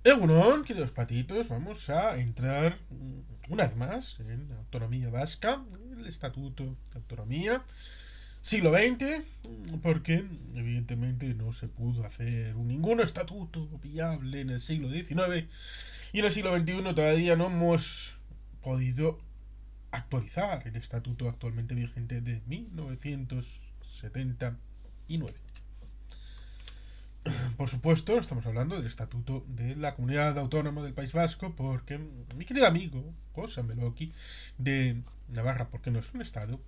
Egunon, queridos patitos, vamos a entrar una vez más en la autonomía vasca, el Estatuto de Autonomía, siglo XX, porque evidentemente no se pudo hacer ningún estatuto viable en el siglo XIX y en el siglo XXI todavía no hemos podido actualizar el estatuto actualmente vigente de 1979. Por supuesto, estamos hablando del Estatuto de la Comunidad Autónoma del País Vasco, porque mi querido amigo José Meloki de Navarra, porque no es un Estado,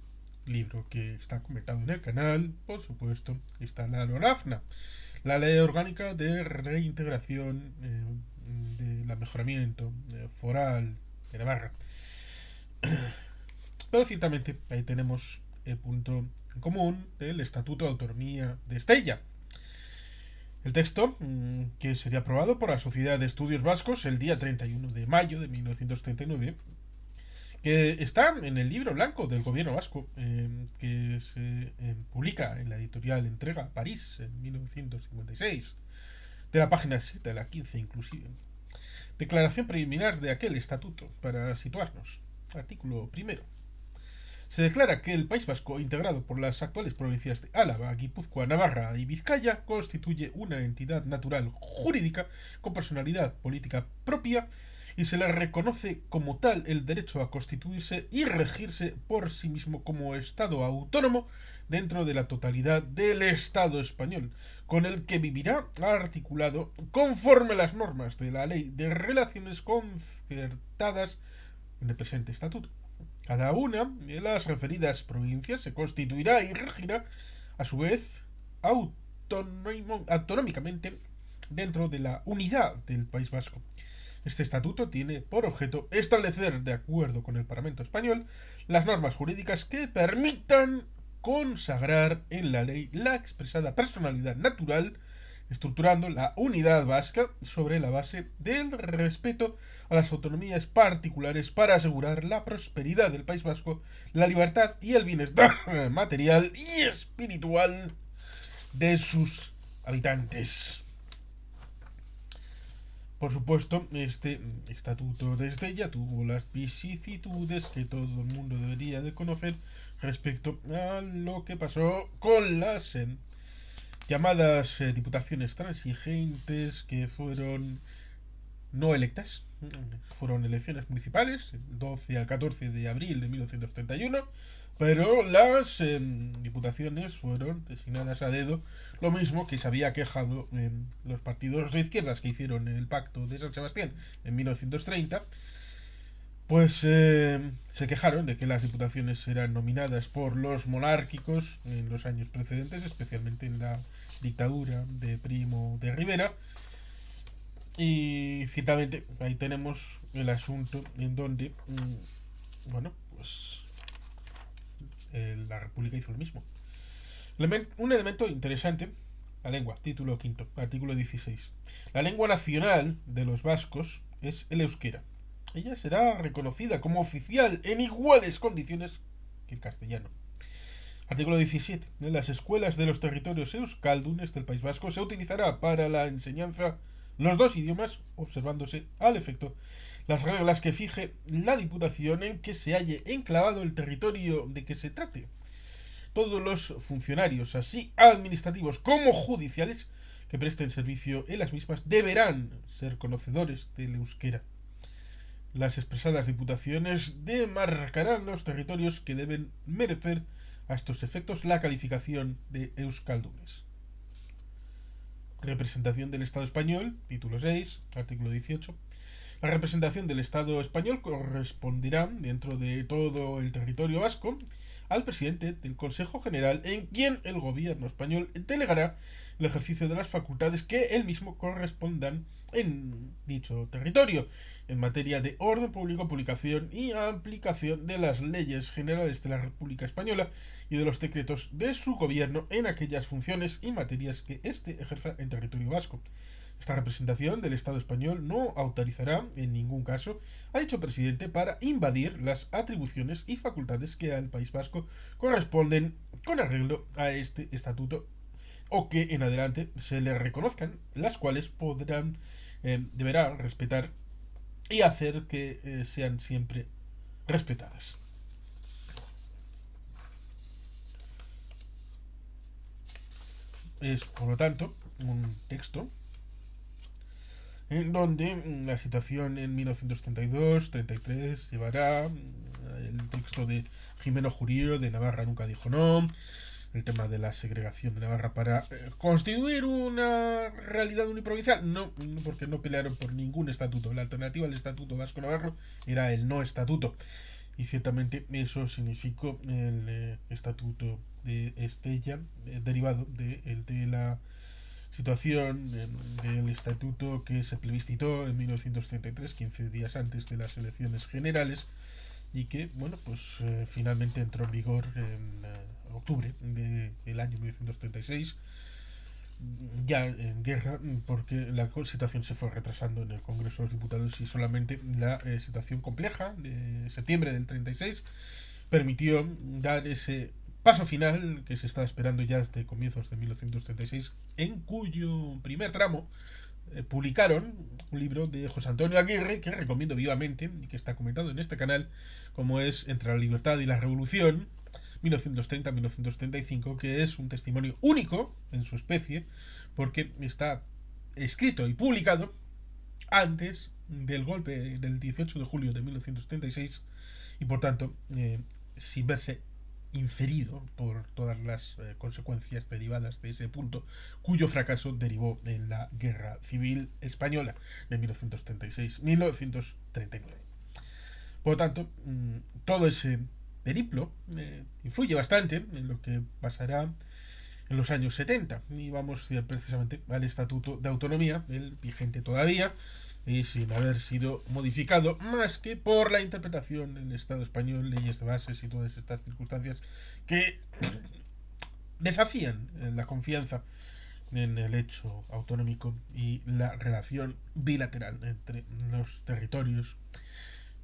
libro que está comentado en el canal, por supuesto, está la LORAFNA, la Ley Orgánica de Reintegración del Mejoramiento Foral de Navarra. Pero ciertamente ahí tenemos el punto en común del Estatuto de Autonomía de Estella. El texto, que sería aprobado por la Sociedad de Estudios Vascos el día 31 de mayo de 1939, que está en el libro blanco del gobierno vasco, que se publica en la editorial Entrega París en 1956, de la página 7 a la 15 inclusive. Declaración preliminar de aquel estatuto, para situarnos. Artículo primero. Se declara que el País Vasco, integrado por las actuales provincias de Álava, Guipúzcoa, Navarra y Vizcaya, constituye una entidad natural jurídica con personalidad política propia y se le reconoce como tal el derecho a constituirse y regirse por sí mismo como Estado autónomo dentro de la totalidad del Estado español, con el que vivirá articulado conforme a las normas de la Ley de Relaciones Concertadas en el presente estatuto. Cada una de las referidas provincias se constituirá y regirá, a su vez, autonómicamente dentro de la unidad del País Vasco. Este estatuto tiene por objeto establecer, de acuerdo con el Parlamento español, las normas jurídicas que permitan consagrar en la ley la expresada personalidad natural, estructurando la unidad vasca sobre la base del respeto a las autonomías particulares para asegurar la prosperidad del País Vasco, la libertad y el bienestar material y espiritual de sus habitantes. Por supuesto, este estatuto de Estella tuvo las vicisitudes que todo el mundo debería de conocer respecto a lo que pasó con las llamadas diputaciones transigentes que fueron no electas. Fueron elecciones municipales, el 12 al 14 de abril de 1931, pero las diputaciones fueron designadas a dedo, lo mismo que se había quejado los partidos de izquierdas que hicieron el pacto de San Sebastián en 1930, pues se quejaron de que las diputaciones eran nominadas por los monárquicos en los años precedentes, especialmente en la dictadura de Primo de Rivera, y ciertamente ahí tenemos el asunto en donde, bueno, pues la República hizo lo mismo. Un elemento interesante, la lengua, título quinto, artículo 16. La lengua nacional de los vascos es el euskera. Ella será reconocida como oficial en iguales condiciones que el castellano. Artículo 17. En las escuelas de los territorios euskaldunes del País Vasco se utilizará para la enseñanza los dos idiomas, observándose al efecto las reglas que fije la diputación en que se halle enclavado el territorio de que se trate. Todos los funcionarios, así administrativos como judiciales, que presten servicio en las mismas deberán ser conocedores del euskera. Las expresadas diputaciones demarcarán los territorios que deben merecer a estos efectos la calificación de euskaldunes. Representación del Estado español, título 6, artículo 18. La representación del Estado español corresponderá, dentro de todo el territorio vasco, al presidente del Consejo General, en quien el gobierno español delegará el ejercicio de las facultades que él mismo correspondan en dicho territorio, en materia de orden público, publicación y aplicación de las leyes generales de la República Española y de los decretos de su gobierno en aquellas funciones y materias que éste ejerza en territorio vasco. Esta representación del Estado español no autorizará, en ningún caso, a dicho presidente para invadir las atribuciones y facultades que al País Vasco corresponden con arreglo a este estatuto o que en adelante se le reconozcan, las cuales podrán deberá respetar y hacer que sean siempre respetadas. Es, por lo tanto, un texto en donde la situación en 1932-33 llevará el texto de Jimeno Jurío de Navarra nunca dijo no, el tema de la segregación de Navarra para constituir una realidad uniprovincial. No, porque no pelearon por ningún estatuto. La alternativa al estatuto vasco-navarro era el no estatuto. Y ciertamente eso significó el estatuto de Estella, derivado de la situación del estatuto que se plebiscitó en 1933, 15 días antes de las elecciones generales, y que, bueno, pues finalmente entró en vigor en octubre del año 1936, ya en guerra, porque la situación se fue retrasando en el Congreso de los Diputados y solamente la situación compleja de septiembre del 36 permitió dar ese paso final que se estaba esperando ya desde comienzos de 1936, en cuyo primer tramo publicaron un libro de José Antonio Aguirre que recomiendo vivamente y que está comentado en este canal, como es Entre la libertad y la revolución 1930-1935, que es un testimonio único en su especie porque está escrito y publicado antes del golpe del 18 de julio de 1936 y por tanto sin verse inferido por todas las consecuencias derivadas de ese punto, cuyo fracaso derivó en la Guerra Civil Española de 1936-1939. Por lo tanto, todo ese periplo influye bastante en lo que pasará en los años 70 y vamos precisamente al Estatuto de Autonomía, el vigente todavía y sin haber sido modificado más que por la interpretación del Estado español, leyes de bases y todas estas circunstancias que desafían la confianza en el hecho autonómico y la relación bilateral entre los territorios.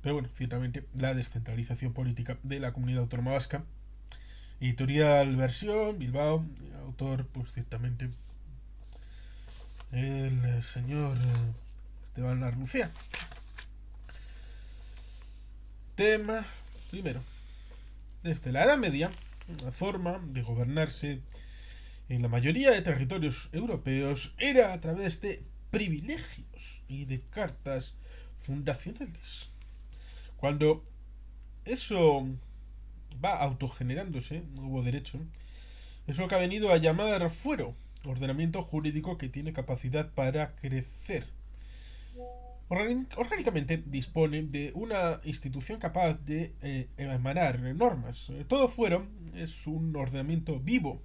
Pero bueno, ciertamente la descentralización política de la comunidad autónoma vasca. Editorial Versión, Bilbao, autor, pues ciertamente, el señor Esteban Arlucea. Tema primero. Desde la Edad Media, la forma de gobernarse en la mayoría de territorios europeos era a través de privilegios y de cartas fundacionales. Cuando eso va autogenerándose, hubo derecho, es lo que ha venido a llamar fuero, ordenamiento jurídico que tiene capacidad para crecer. Orgánicamente dispone de una institución capaz de emanar normas. Todo fuero es un ordenamiento vivo,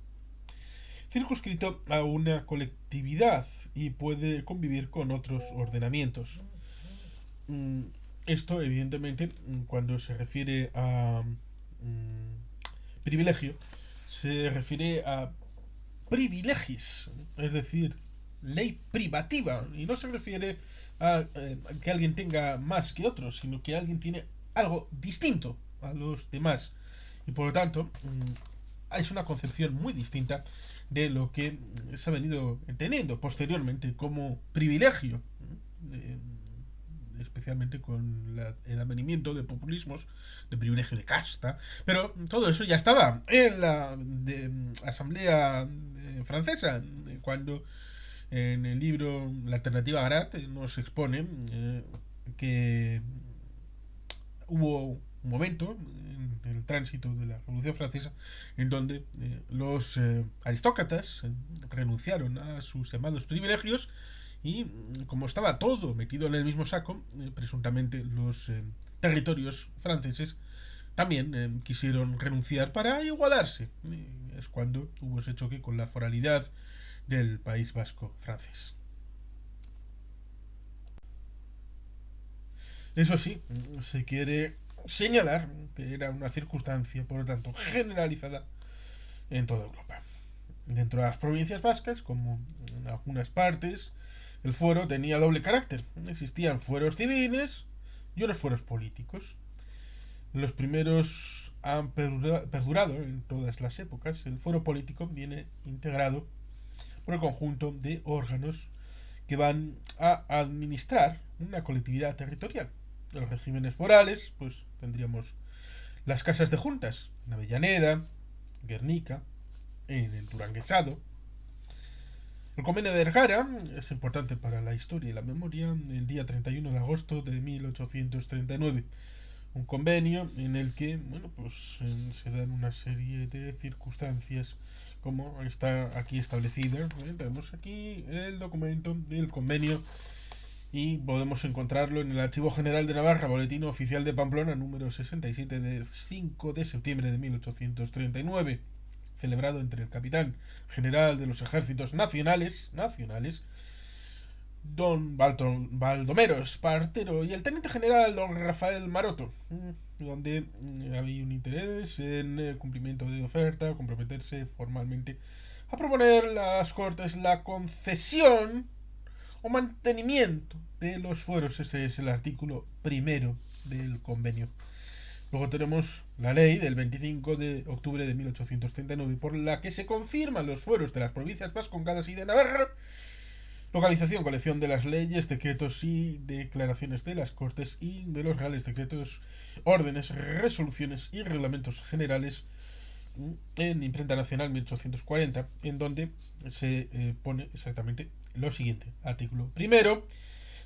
circunscrito a una colectividad y puede convivir con otros ordenamientos. Mm, Esto, evidentemente, cuando se refiere a privilegio, se refiere a privilegis, es decir, ley privativa, y no se refiere a que alguien tenga más que otros, sino que alguien tiene algo distinto a los demás. Y por lo tanto, es una concepción muy distinta de lo que se ha venido entendiendo posteriormente como privilegio, eh, especialmente con el advenimiento de populismos, de privilegio de casta, pero todo eso ya estaba en la Asamblea Francesa, cuando en el libro La alternativa a Garat nos expone que hubo un momento en el tránsito de la Revolución Francesa en donde los aristócratas renunciaron a sus llamados privilegios y como estaba todo metido en el mismo saco, presuntamente los territorios franceses también quisieron renunciar para igualarse. Es cuando hubo ese choque con la foralidad del País Vasco francés. Eso sí, se quiere señalar que era una circunstancia, por lo tanto, generalizada en toda Europa. Dentro de las provincias vascas, como en algunas partes, el fuero tenía doble carácter. Existían fueros civiles y unos fueros políticos. Los primeros han perdurado en todas las épocas. El fuero político viene integrado por el conjunto de órganos que van a administrar una colectividad territorial. Los regímenes forales, pues tendríamos las casas de juntas, en Avellaneda, Guernica, en el Duranguesado. El convenio de Vergara es importante para la historia y la memoria el día 31 de agosto de 1839. Un convenio en el que, bueno, pues se dan una serie de circunstancias como está aquí establecida. Tenemos aquí el documento del convenio y podemos encontrarlo en el Archivo General de Navarra, Boletín Oficial de Pamplona, número 67 de 5 de septiembre de 1839, celebrado entre el capitán general de los ejércitos nacionales, don Baldomero Espartero, y el teniente general don Rafael Maroto, donde había un interés en cumplimiento de oferta, comprometerse formalmente a proponer las Cortes la concesión o mantenimiento de los fueros. Ese es el artículo primero del convenio. Luego tenemos la ley del 25 de octubre de 1839 por la que se confirman los fueros de las provincias vascongadas y de Navarra. Localización, colección de las leyes, decretos y declaraciones de las Cortes y de los reales decretos, órdenes, resoluciones y reglamentos generales en Imprenta Nacional 1840, en donde se pone exactamente lo siguiente. Artículo primero.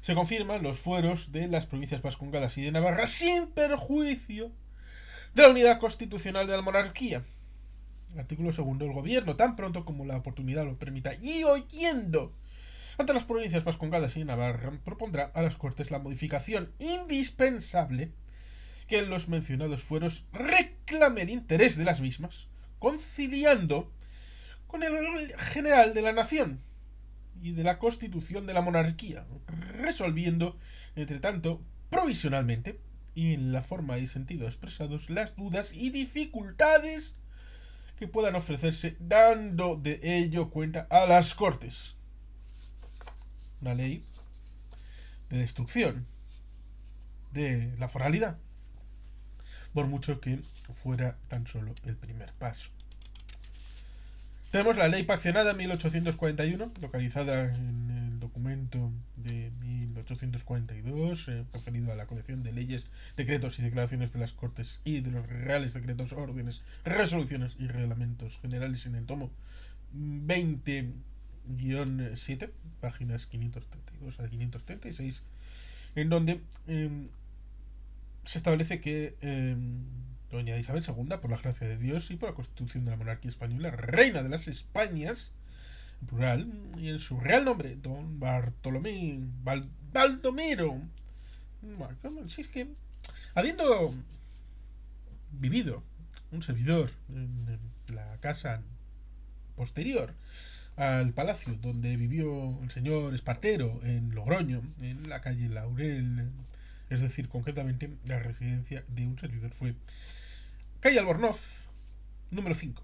Se confirman los fueros de las provincias vascongadas y de Navarra sin perjuicio de la unidad constitucional de la monarquía. Artículo segundo. El gobierno, tan pronto como la oportunidad lo permita y oyendo ante las provincias vascongadas y Navarra, propondrá a las Cortes la modificación indispensable que en los mencionados fueros reclame el interés de las mismas, conciliando con el general de la nación y de la constitución de la monarquía, resolviendo, entre tanto, provisionalmente y en la forma y sentido expresados las dudas y dificultades que puedan ofrecerse, dando de ello cuenta a las Cortes. Una ley de destrucción de la foralidad, por mucho que fuera tan solo el primer paso. Tenemos la ley paccionada 1841, localizada en el documento de 1842, referido a la colección de leyes, decretos y declaraciones de las Cortes y de los reales decretos, órdenes, resoluciones y reglamentos generales en el tomo 20-7, páginas 532 a 536, en donde se establece que doña Isabel II, por la gracia de Dios y por la Constitución de la monarquía española, reina de las Españas, en plural, y en su real nombre, don Baldomero. Bueno, si es que, habiendo vivido un servidor en la casa posterior al palacio donde vivió el señor Espartero, en Logroño, en la calle Laurel, es decir, concretamente la residencia de un servidor fue calle Albornoz, número 5,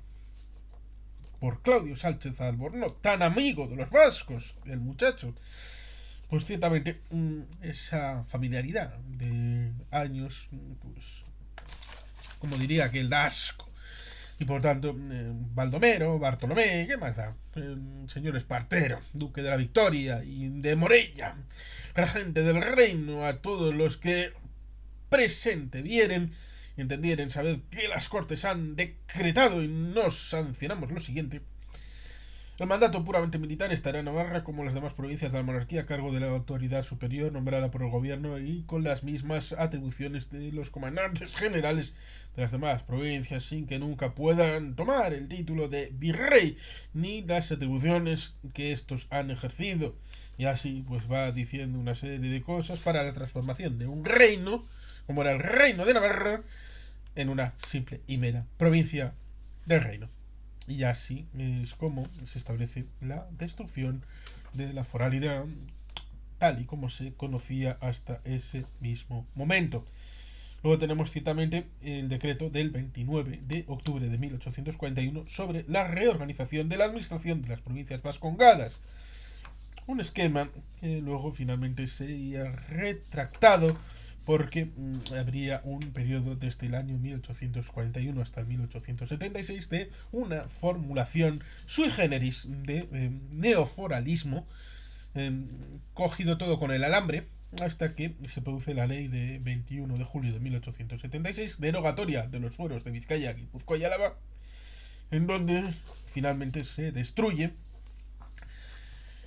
por Claudio Sánchez Albornoz, tan amigo de los vascos, el muchacho. Pues ciertamente esa familiaridad de años, pues, como diría aquel dasco. Y por tanto, Baldomero, Bartolomé, ¿qué más da? Señor Espartero, duque de la Victoria y de Morella, regente del reino, a todos los que presente vieren y entendieren, sabed que las Cortes han decretado y nos sancionamos lo siguiente. El mandato puramente militar estará en Navarra como las demás provincias de la monarquía a cargo de la autoridad superior nombrada por el gobierno y con las mismas atribuciones de los comandantes generales de las demás provincias, sin que nunca puedan tomar el título de virrey ni las atribuciones que estos han ejercido. Y así pues va diciendo una serie de cosas para la transformación de un reino, como era el reino de Navarra, en una simple y mera provincia del reino. Y así es como se establece la destrucción de la foralidad tal y como se conocía hasta ese mismo momento. Luego tenemos ciertamente el decreto del 29 de octubre de 1841 sobre la reorganización de la administración de las provincias vascongadas. Un esquema que luego finalmente sería retractado porque habría un periodo desde el año 1841 hasta el 1876 de una formulación sui generis de neoforalismo cogido todo con el alambre hasta que se produce la ley de 21 de julio de 1876, derogatoria de los fueros de Vizcaya, Guipúzcoa y Álava, en donde finalmente se destruye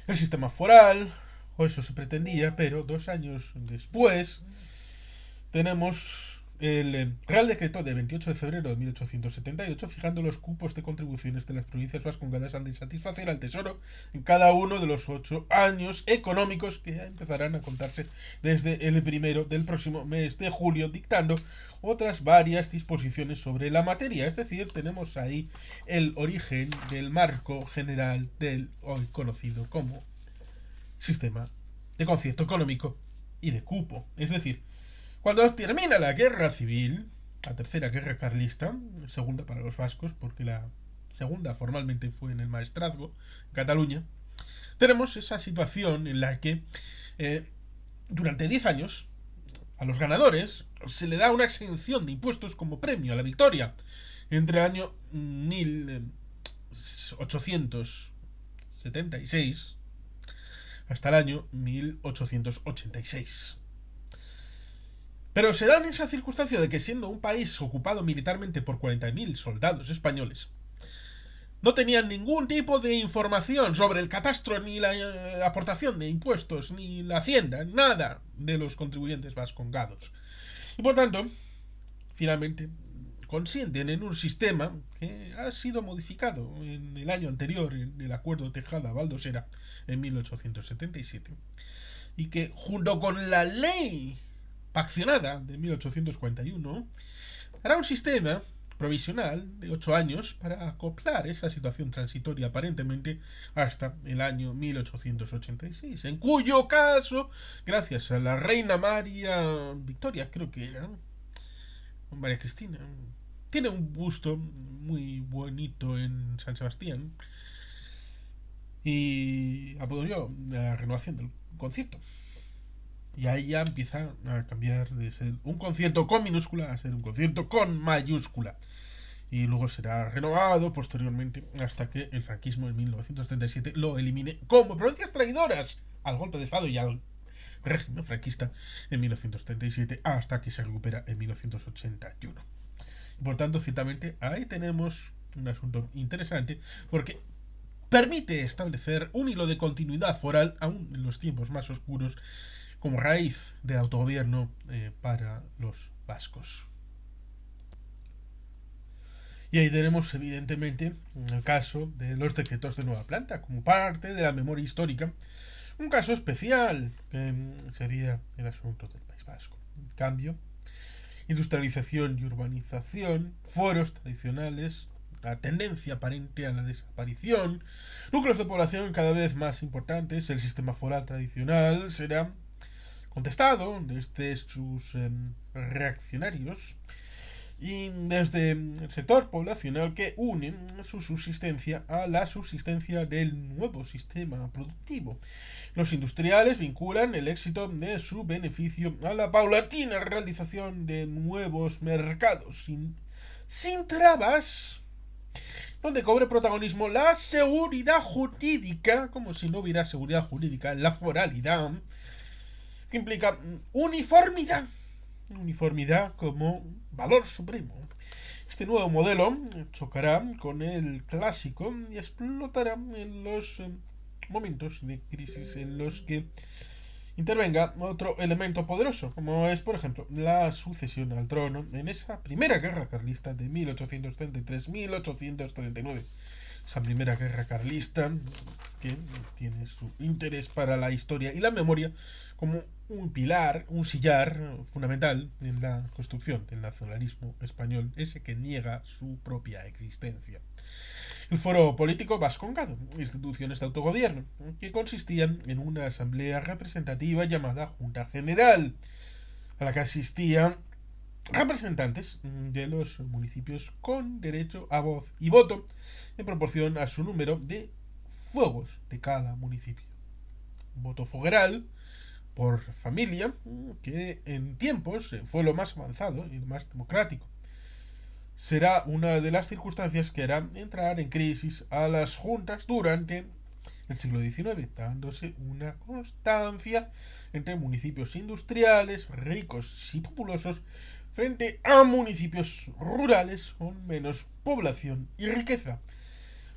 el sistema foral, o eso se pretendía, pero 2 años después tenemos el Real Decreto de 28 de febrero de 1878 fijando los cupos de contribuciones de las provincias vascongadas al de satisfacer al Tesoro en cada uno de los 8 años económicos que empezarán a contarse desde el primero del próximo mes de julio, dictando otras varias disposiciones sobre la materia. Es decir, tenemos ahí el origen del marco general del hoy conocido como sistema de concierto económico y de cupo. Es decir, cuando termina la guerra civil, la tercera guerra carlista, segunda para los vascos, porque la segunda formalmente fue en el Maestrazgo, en Cataluña, tenemos esa situación en la que durante 10 años a los ganadores se le da una exención de impuestos como premio a la victoria entre el año 1876 hasta el año 1886. Pero se da en esa circunstancia de que siendo un país ocupado militarmente por 40.000 soldados españoles, no tenían ningún tipo de información sobre el catastro, ni la aportación de impuestos, ni la hacienda, nada de los contribuyentes vascongados. Y por tanto, finalmente, consienten en un sistema que ha sido modificado en el año anterior, en el Acuerdo Tejada-Baldosera, en 1877, y que junto con la ley paccionada de 1841 hará un sistema provisional de 8 años para acoplar esa situación transitoria aparentemente hasta el año 1886, en cuyo caso, gracias a la reina María Victoria, creo que era, María Cristina, tiene un busto muy bonito en San Sebastián y apoyó la renovación del concierto. Y ahí ya empieza a cambiar de ser un concierto con minúscula a ser un concierto con mayúscula. Y luego será renovado posteriormente hasta que el franquismo en 1937 lo elimine como provincias traidoras al golpe de Estado y al régimen franquista en 1937 hasta que se recupera en 1981. Por tanto, ciertamente ahí tenemos un asunto interesante porque permite establecer un hilo de continuidad foral aún en los tiempos más oscuros como raíz de autogobierno para los vascos. Y ahí tenemos evidentemente el caso de los decretos de Nueva Planta como parte de la memoria histórica, un caso especial que sería el asunto del País Vasco. En cambio, industrialización y urbanización, foros tradicionales, la tendencia aparente a la desaparición, núcleos de población cada vez más importantes, el sistema foral tradicional será contestado desde sus reaccionarios y desde el sector poblacional que une su subsistencia a la subsistencia del nuevo sistema productivo. Los industriales vinculan el éxito de su beneficio a la paulatina realización de nuevos mercados sin trabas, donde cobre protagonismo la seguridad jurídica, como si no hubiera seguridad jurídica en la foralidad, que implica uniformidad. Uniformidad como valor supremo. Este nuevo modelo chocará con el clásico y explotará en los momentos de crisis en los que intervenga otro elemento poderoso, como es, por ejemplo, la sucesión al trono en esa primera guerra carlista de 1833-1839. Esa primera guerra carlista que tiene su interés para la historia y la memoria como un pilar, un sillar fundamental en la construcción del nacionalismo español, ese que niega su propia existencia. El foro político vascongado, instituciones de autogobierno, que consistían en una asamblea representativa llamada Junta General, a la que asistían representantes de los municipios con derecho a voz y voto en proporción a su número de fuegos de cada municipio. Voto fogueral por familia, que en tiempos fue lo más avanzado y lo más democrático. Será una de las circunstancias que hará entrar en crisis a las juntas durante el siglo XIX, dándose una constancia entre municipios industriales, ricos y populosos, frente a municipios rurales con menos población y riqueza.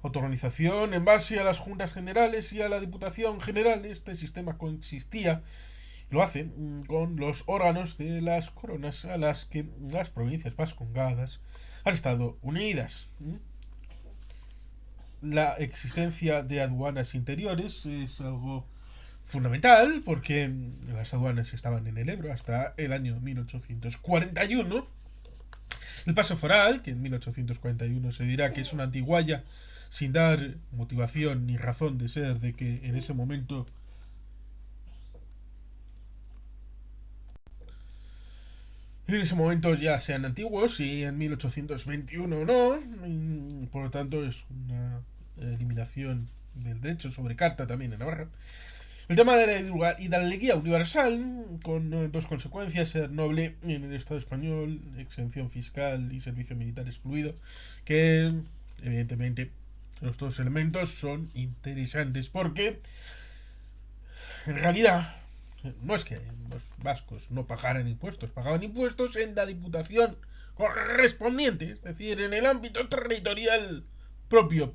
Autorganización en base a las juntas generales y a la diputación general. Este sistema consistía, lo hace, con los órganos de las coronas a las que las provincias vascongadas han estado unidas. La existencia de aduanas interiores es algo fundamental porque las aduanas estaban en el Ebro hasta el año 1841. El paso foral, que en 1841 se dirá que es una antiguaya sin dar motivación ni razón de ser de que en ese momento ya sean antiguos y en 1821 no. Por lo tanto es una eliminación del derecho sobre carta también en Navarra. El tema de la hidalguía universal, con dos consecuencias: ser noble en el Estado español, exención fiscal y servicio militar excluido, que evidentemente los dos elementos son interesantes porque en realidad no es que los vascos no pagaran impuestos, pagaban impuestos en la diputación correspondiente, es decir, en el ámbito territorial propio.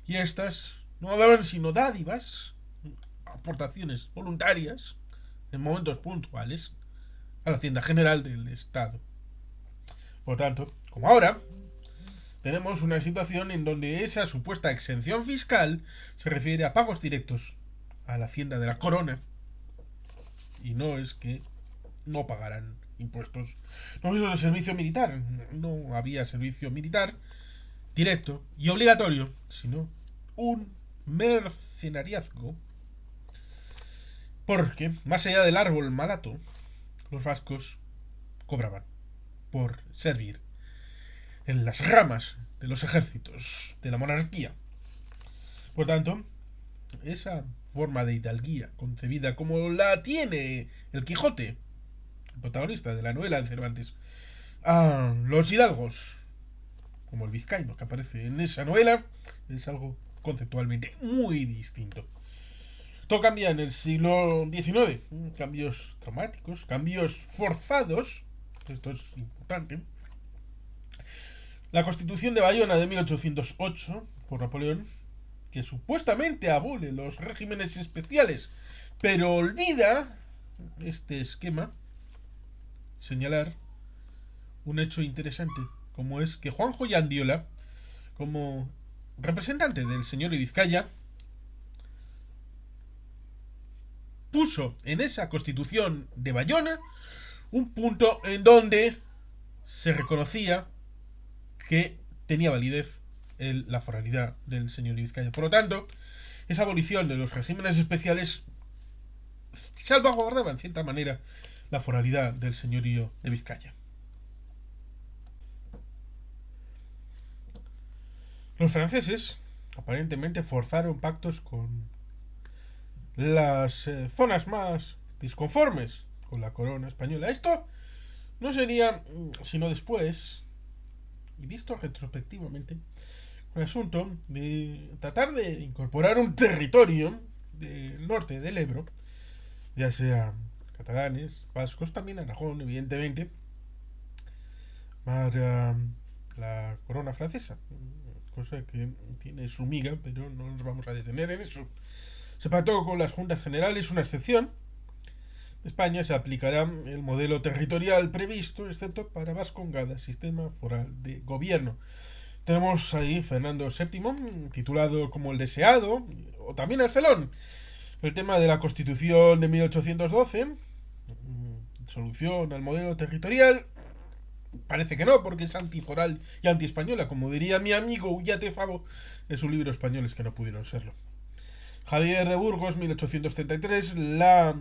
Y estas no daban sino dádivas, aportaciones voluntarias, en momentos puntuales, a la Hacienda General del Estado. Por lo tanto, como ahora, tenemos una situación en donde esa supuesta exención fiscal se refiere a pagos directos a la Hacienda de la Corona, y no es que no pagaran impuestos. No es el servicio militar, no había servicio militar directo y obligatorio, sino un mercenariazgo, porque más allá del árbol malato, los vascos cobraban por servir en las ramas de los ejércitos de la monarquía. Por tanto, esa forma de hidalguía concebida como la tiene el Quijote, el protagonista de la novela de Cervantes, a los hidalgos, como el vizcaíno que aparece en esa novela, es algo conceptualmente muy distinto. Todo cambia en el siglo XIX, cambios traumáticos, cambios forzados, esto es importante. La Constitución de Bayona de 1808, por Napoleón, que supuestamente abole los regímenes especiales, pero olvida este esquema, señalar un hecho interesante, como es que Juanjo Yandiola, como representante del señor de Vizcaya, puso en esa Constitución de Bayona un punto en donde se reconocía que tenía validez la foralidad del señor de Vizcaya. Por lo tanto, esa abolición de los regímenes especiales salvaguardaba en cierta manera la foralidad del señorío de Vizcaya. Los franceses aparentemente forzaron pactos con las zonas más disconformes con la corona española. Esto no sería sino después, y visto retrospectivamente, un asunto de tratar de incorporar un territorio del norte del Ebro, ya sea catalanes, vascos, también Aragón, evidentemente, para la corona francesa, cosa que tiene su miga, pero no nos vamos a detener en eso. Se pactó con las juntas generales una excepción. En España se aplicará el modelo territorial previsto, excepto para Vascongada, sistema foral de gobierno. Tenemos ahí Fernando VII, titulado como el deseado, o también el felón. El tema de la Constitución de 1812, solución al modelo territorial, parece que no, porque es antiforal y antiespañola, como diría mi amigo Ullate Favo en su libro Españoles que no pudieron serlo. Javier de Burgos, 1833, la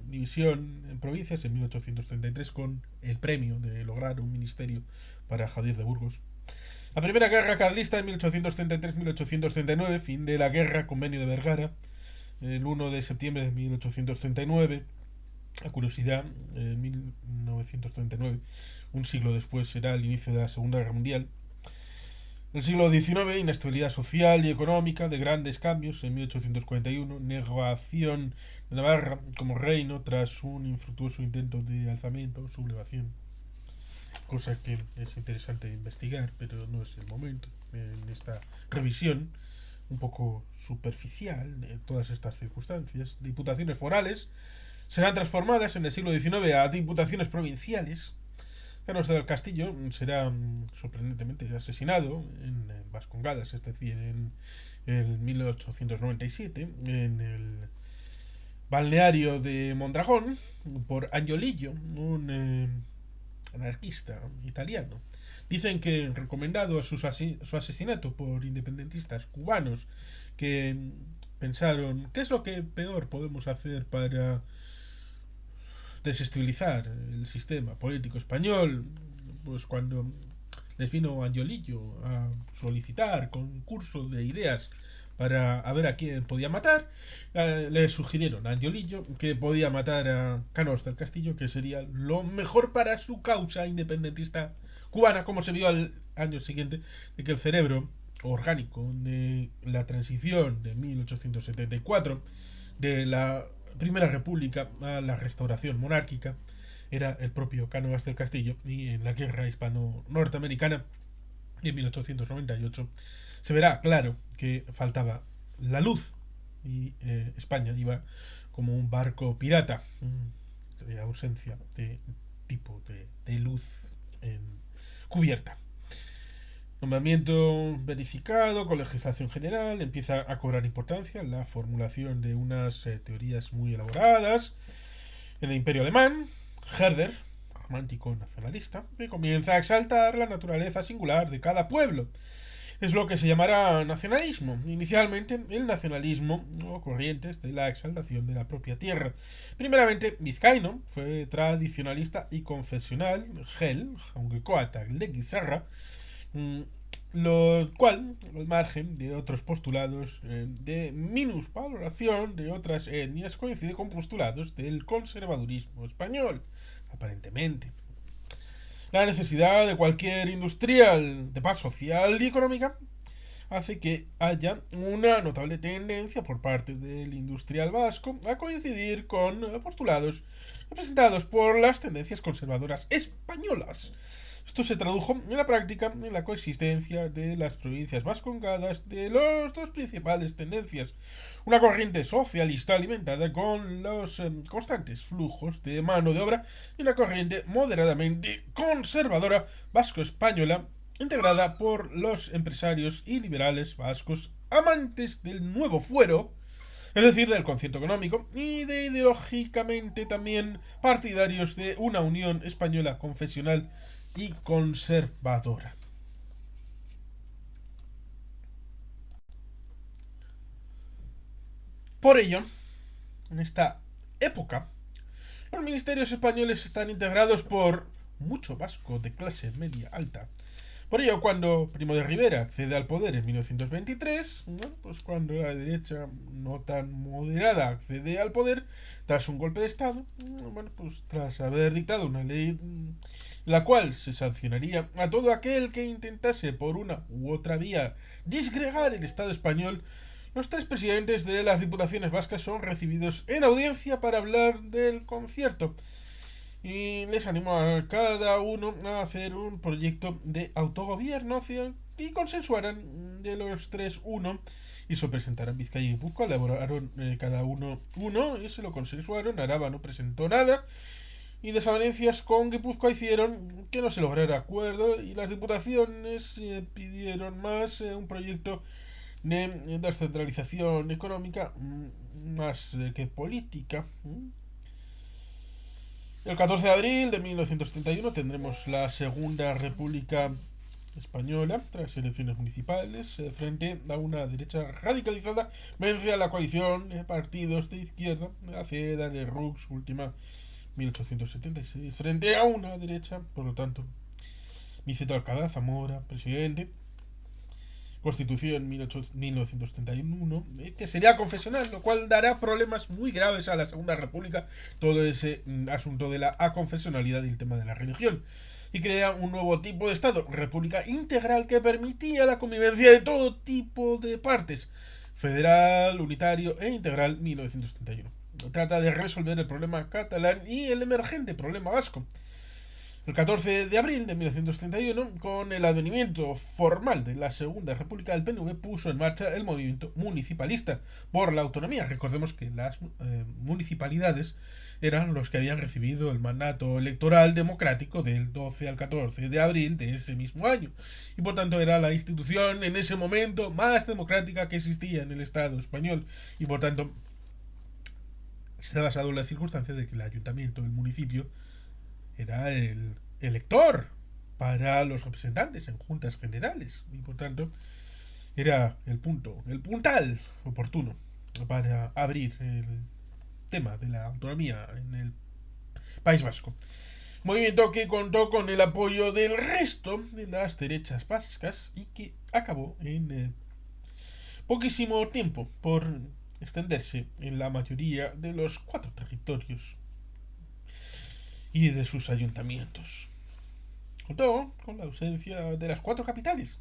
división en provincias en 1833 con el premio de lograr un ministerio para Javier de Burgos. La primera guerra carlista en 1833-1839, fin de la guerra, convenio de Vergara, el 1 de septiembre de 1839. La curiosidad, en 1939, un siglo después, será el inicio de la Segunda Guerra Mundial. El siglo XIX, inestabilidad social y económica de grandes cambios. En 1841, negación de Navarra como reino tras un infructuoso intento de alzamiento o sublevación. Cosa que es interesante investigar, pero no es el momento en esta revisión un poco superficial de todas estas circunstancias. Diputaciones forales serán transformadas en el siglo XIX a diputaciones provinciales. Carlos del Castillo será sorprendentemente asesinado en Vascongadas, es decir, en el 1897, en el balneario de Mondragón, por Angiolillo, un anarquista italiano. Dicen que recomendado su asesinato por independentistas cubanos que pensaron, ¿qué es lo que peor podemos hacer para desestabilizar el sistema político español? Pues cuando les vino Angiolillo a solicitar concurso de ideas para a ver a quién podía matar, le sugirieron a Angiolillo que podía matar a Canos del Castillo, que sería lo mejor para su causa independentista cubana, como se vio al año siguiente de que el cerebro orgánico de la transición de 1874 de la Primera República a la restauración monárquica era el propio Cánovas del Castillo, y en la guerra hispano-norteamericana de 1898 se verá claro que faltaba la luz y España iba como un barco pirata, de ausencia de tipo de luz en cubierta. Nombramiento verificado con legislación general, empieza a cobrar importancia la formulación de unas teorías muy elaboradas en el Imperio Alemán. Herder, romántico nacionalista, que comienza a exaltar la naturaleza singular de cada pueblo. Es lo que se llamará nacionalismo. Inicialmente, el nacionalismo o corrientes de la exaltación de la propia tierra. Primeramente, Vizcaíno fue tradicionalista y confesional, Gel, aunque Coatag de Guizarra, lo cual, al margen de otros postulados de minusvaloración de otras etnias, coincide con postulados del conservadurismo español, aparentemente. La necesidad de cualquier industrial de paz social y económica hace que haya una notable tendencia por parte del industrial vasco a coincidir con postulados representados por las tendencias conservadoras españolas. Esto se tradujo en la práctica en la coexistencia de las provincias vascongadas de las dos principales tendencias. Una corriente socialista alimentada con los constantes flujos de mano de obra y una corriente moderadamente conservadora vasco-española integrada por los empresarios y liberales vascos amantes del nuevo fuero, es decir, del concierto económico, y de ideológicamente también partidarios de una unión española confesional y conservadora. Por ello, en esta época, los ministerios españoles están integrados por mucho vasco de clase media alta. Por ello, cuando Primo de Rivera accede al poder en 1923, ¿no? Pues cuando la derecha no tan moderada accede al poder tras un golpe de Estado, bueno, pues tras haber dictado una ley la cual se sancionaría a todo aquel que intentase por una u otra vía disgregar el Estado español, los tres presidentes de las diputaciones vascas son recibidos en audiencia para hablar del concierto y les animo a cada uno a hacer un proyecto de autogobierno y consensuarán de los tres uno y se presentaron Vizcaya y Guipúzcoa, elaboraron cada uno y se lo consensuaron. Araba no presentó nada y desavenencias con Guipúzcoa hicieron que no se lograra acuerdo y las diputaciones pidieron más un proyecto de descentralización económica más que política. El 14 de abril de 1971 tendremos la Segunda República Española tras elecciones municipales frente a una derecha radicalizada. Vence a la coalición de partidos de izquierda, la CEDA de Rux, última 1876, frente a una derecha, por lo tanto, Niceto Alcalá Zamora, presidente. Constitución 1971, que sería confesional, lo cual dará problemas muy graves a la Segunda República, todo ese asunto de la aconfesionalidad y el tema de la religión. y crea un nuevo tipo de Estado, república integral que permitía la convivencia de todo tipo de partes, federal, unitario e integral 1931. Trata de resolver el problema catalán y el emergente problema vasco. El 14 de abril de 1931, con el advenimiento formal de la Segunda República, el PNV puso en marcha el movimiento municipalista por la autonomía. Recordemos que las municipalidades eran los que habían recibido el mandato electoral democrático del 12 al 14 de abril de ese mismo año. Y por tanto era la institución en ese momento más democrática que existía en el Estado español. Y por tanto está basado en la circunstancia de que el ayuntamiento, el municipio, era el elector para los representantes en juntas generales y por tanto era el punto, el puntal oportuno para abrir el tema de la autonomía en el País Vasco. Movimiento que contó con el apoyo del resto de las derechas vascas y que acabó en poquísimo tiempo por extenderse en la mayoría de los 4 territorios y de sus ayuntamientos. Contó con la ausencia de las 4 capitales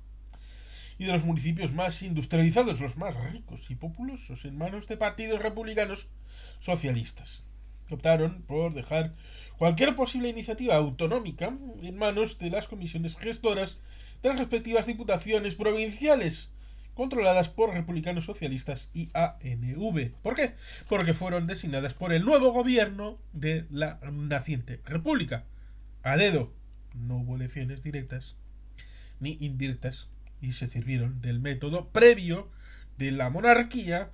y de los municipios más industrializados, los más ricos y populosos, en manos de partidos republicanos socialistas, que optaron por dejar cualquier posible iniciativa autonómica en manos de las comisiones gestoras de las respectivas diputaciones provinciales, controladas por republicanos socialistas y ANV. ¿Por qué? Porque fueron designadas por el nuevo gobierno de la naciente república, a dedo. No hubo elecciones directas ni indirectas y se sirvieron del método previo de la monarquía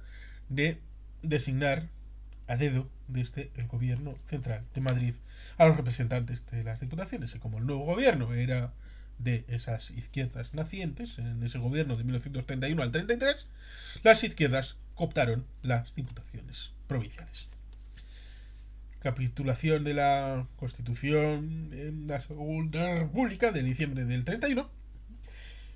de designar a dedo desde el gobierno central de Madrid a los representantes de las diputaciones. Y como el nuevo gobierno era de esas izquierdas nacientes, en ese gobierno de 1931 al 33, las izquierdas cooptaron las diputaciones provinciales. Capitulación de la Constitución en la Segunda República de diciembre del 31,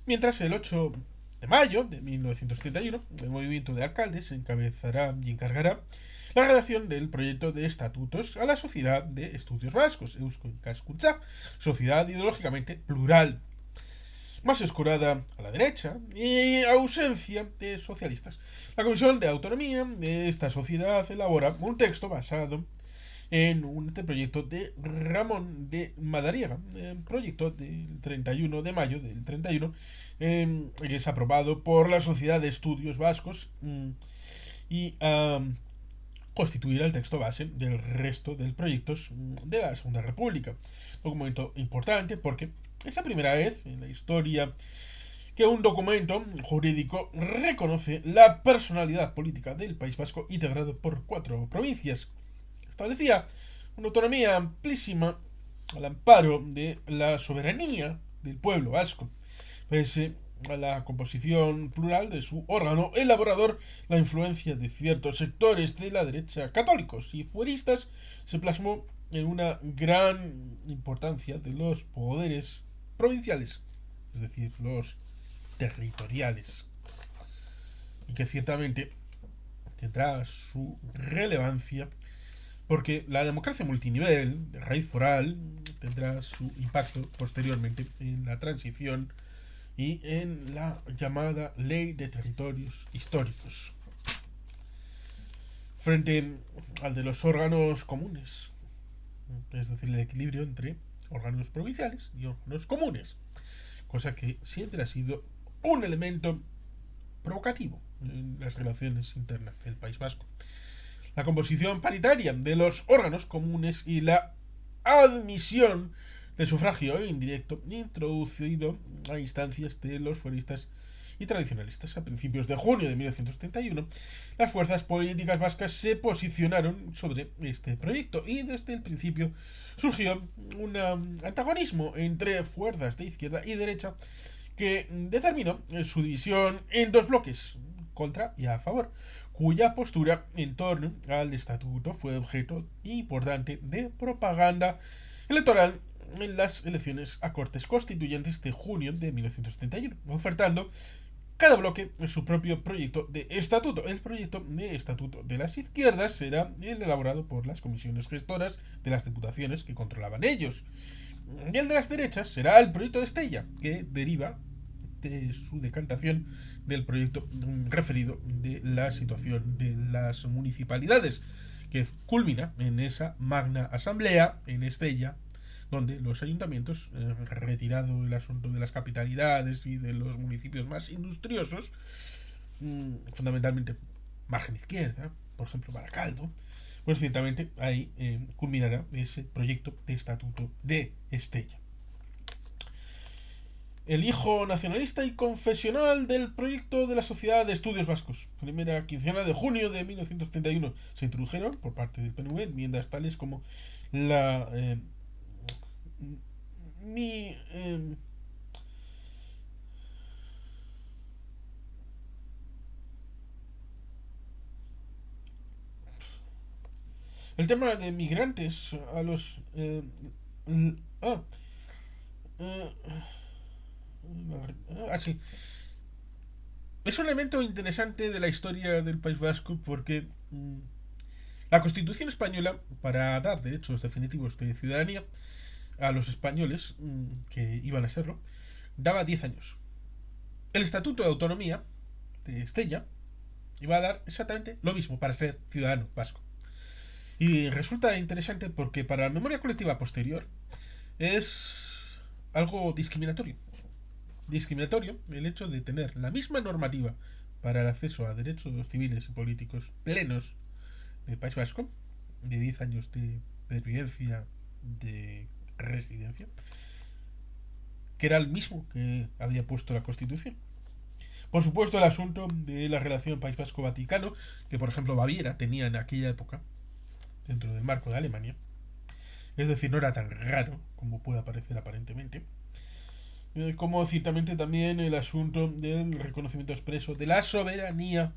mientras el 8 de mayo de 1931 el movimiento de alcaldes encabezará y encargará la redacción del proyecto de estatutos a la Sociedad de Estudios Vascos, Eusko Ikaskuntza, sociedad ideológicamente plural, más escurada a la derecha y ausencia de socialistas. La Comisión de Autonomía de esta sociedad elabora un texto basado en un proyecto de Ramón de Madariaga, proyecto del 31 de mayo del 31, que es aprobado por la Sociedad de Estudios Vascos y constituirá el texto base del resto de proyectos de la Segunda República. Documento importante porque es la primera vez en la historia que un documento jurídico reconoce la personalidad política del País Vasco integrado por 4 provincias. Establecía una autonomía amplísima al amparo de la soberanía del pueblo vasco, pese a la composición plural de su órgano elaborador. La influencia de ciertos sectores de la derecha, católicos y fueristas, se plasmó en una gran importancia de los poderes provinciales, es decir, los territoriales, y que ciertamente tendrá su relevancia porque la democracia multinivel de raíz foral tendrá su impacto posteriormente en la transición y en la llamada Ley de Territorios Históricos, frente al de los órganos comunes, es decir, el equilibrio entre órganos provinciales y órganos comunes, cosa que siempre ha sido un elemento provocativo en las relaciones internas del País Vasco. La composición paritaria de los órganos comunes y la admisión del sufragio indirecto introducido a instancias de los fueristas y tradicionalistas. A principios de junio de 1931, las fuerzas políticas vascas se posicionaron sobre este proyecto y desde el principio surgió un antagonismo entre fuerzas de izquierda y derecha que determinó su división en 2 bloques, contra y a favor, cuya postura en torno al estatuto fue objeto importante de propaganda electoral en las elecciones a Cortes Constituyentes de junio de 1971, ofertando cada bloque su propio proyecto de estatuto. El proyecto de estatuto de las izquierdas era el elaborado por las comisiones gestoras de las diputaciones que controlaban ellos, Y el de las derechas será el proyecto de Estella, que deriva de su decantación del proyecto referido de la situación de las municipalidades, que culmina en esa magna asamblea en Estella, donde los ayuntamientos, retirado el asunto de las capitalidades y de los municipios más industriosos, fundamentalmente margen izquierda, por ejemplo Baracaldo, pues ciertamente ahí culminará ese proyecto de estatuto de Estella. El hijo nacionalista y confesional del proyecto de la Sociedad de Estudios Vascos. Primera quincena de junio de 1931 se introdujeron por parte del PNV enmiendas tales como la mi el tema de migrantes a los ah, eh, sí. Es un elemento interesante de la historia del País Vasco porque la Constitución española, para dar derechos definitivos de ciudadanía a los españoles que iban a serlo, daba 10 años. El Estatuto de Autonomía de Estella iba a dar exactamente lo mismo para ser ciudadano vasco. Y resulta interesante porque para la memoria colectiva posterior es algo discriminatorio. Discriminatorio el hecho de tener la misma normativa para el acceso a derechos civiles y políticos plenos del País Vasco, de 10 años de pervivencia de residencia, que era el mismo que había puesto la Constitución. Por supuesto, el asunto de la relación País Vasco-Vaticano, que por ejemplo Baviera tenía en aquella época, dentro del marco de Alemania, es decir, no era tan raro como pueda parecer aparentemente, como ciertamente también el asunto del reconocimiento expreso de la soberanía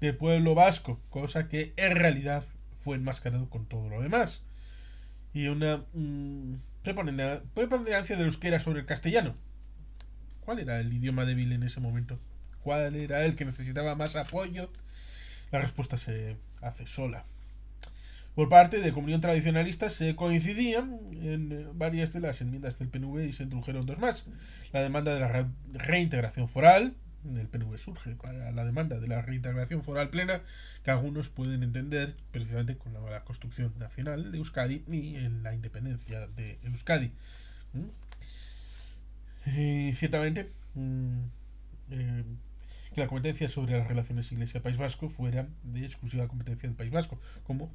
del pueblo vasco, cosa que en realidad fue enmascarado con todo lo demás. Y una preponderancia del euskera sobre el castellano. ¿Cuál era el idioma débil en ese momento? ¿Cuál era el que necesitaba más apoyo? La respuesta se hace sola. Por parte de Comunión Tradicionalista se coincidían en varias de las enmiendas del PNV y se introdujeron dos más. La demanda de la reintegración foral, el PNV surge para la demanda de la reintegración foral plena, que algunos pueden entender precisamente con la construcción nacional de Euskadi y en la independencia de Euskadi. Y ciertamente eh, que la competencia sobre las relaciones Iglesia-País Vasco fuera de exclusiva competencia del País Vasco, como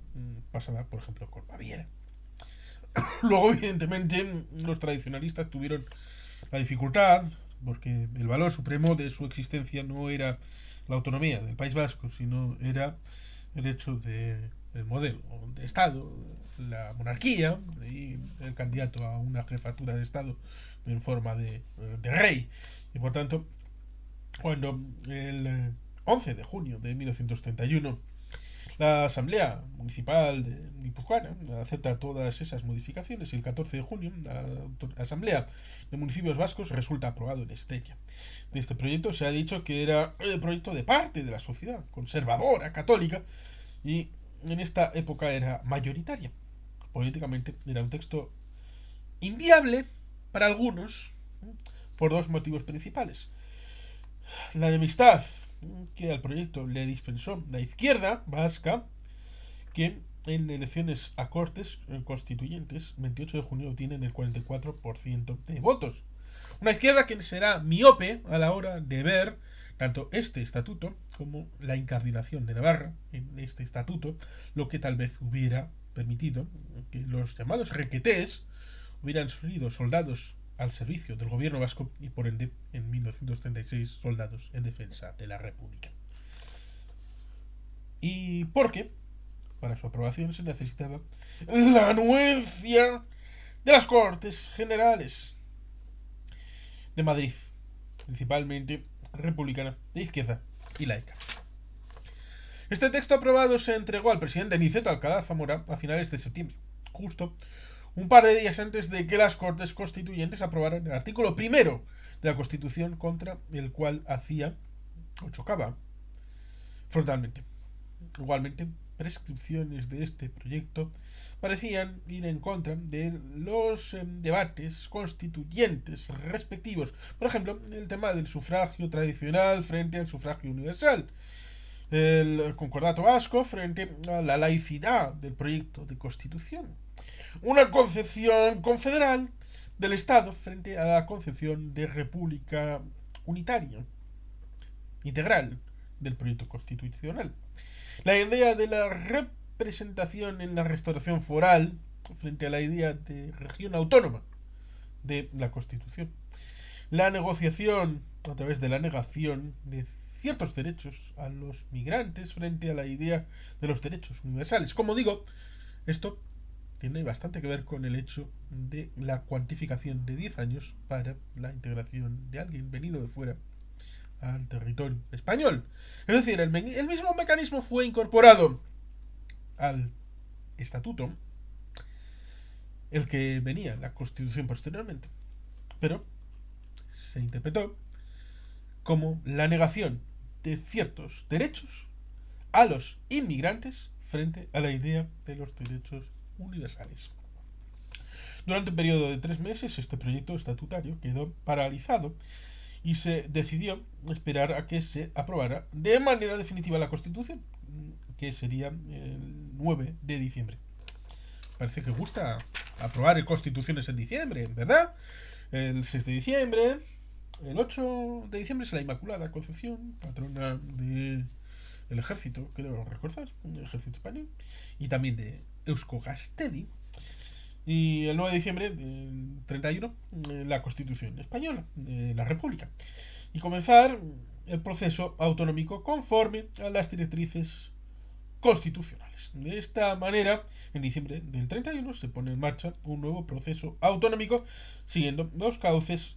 pasaba, por ejemplo, con Baviera. Luego, evidentemente, los tradicionalistas tuvieron la dificultad, porque el valor supremo de su existencia no era la autonomía del País Vasco, sino era el hecho de el modelo de Estado, la monarquía y el candidato a una jefatura de Estado en forma de rey. Y por tanto, cuando el 11 de junio de 1931 la Asamblea Municipal de Guipúzcoa acepta todas esas modificaciones y el 14 de junio la Asamblea de Municipios Vascos resulta aprobado en Estella. De este proyecto se ha dicho que era el proyecto de parte de la sociedad conservadora, católica, y en esta época era mayoritaria. Políticamente era un texto inviable para algunos por dos motivos principales. La enemistad que al proyecto le dispensó la izquierda vasca, que en elecciones a Cortes constituyentes 28 de junio obtienen el 44% de votos. Una izquierda que será miope a la hora de ver tanto este estatuto como la incardinación de Navarra en este estatuto, lo que tal vez hubiera permitido que los llamados requetés hubieran sido soldados al servicio del gobierno vasco y por ende en 1936 soldados en defensa de la República. Y porque para su aprobación se necesitaba la anuencia de las Cortes Generales de Madrid, principalmente republicana, de izquierda y laica. Este texto aprobado se entregó al presidente Niceto Alcalá Zamora a finales de septiembre, justo un par de días antes de que las Cortes Constituyentes aprobaran el artículo primero de la Constitución contra el cual hacía o chocaba frontalmente. Igualmente, prescripciones de este proyecto parecían ir en contra de los debates constituyentes respectivos. Por ejemplo, el tema del sufragio tradicional frente al sufragio universal, el concordato vasco frente a la laicidad del proyecto de constitución, una concepción confederal del Estado frente a la concepción de república unitaria, integral del proyecto constitucional. La idea de la representación en la restauración foral frente a la idea de región autónoma de la Constitución. La negociación a través de la negación de ciertos derechos a los migrantes frente a la idea de los derechos universales. Como digo, esto tiene bastante que ver con el hecho de la cuantificación de 10 años para la integración de alguien venido de fuera al territorio español. Es decir, el mismo mecanismo fue incorporado al estatuto, el que venía en la Constitución posteriormente, pero se interpretó como la negación de ciertos derechos a los inmigrantes frente a la idea de los derechos universales. Durante un periodo de 3 meses, este proyecto estatutario quedó paralizado y se decidió esperar a que se aprobara de manera definitiva la Constitución, que sería el 9 de diciembre. Parece que gusta aprobar constituciones en diciembre, ¿verdad? El 6 de diciembre, el 8 de diciembre es la Inmaculada Concepción, patrona del ejército, creo recordar, el ejército español, y también de Eusko Gastedi. Y el 9 de diciembre, el 31, la Constitución española, de la República. Y comenzar el proceso autonómico conforme a las directrices constitucionales. De esta manera, en diciembre del 31 se pone en marcha un nuevo proceso autonómico siguiendo los cauces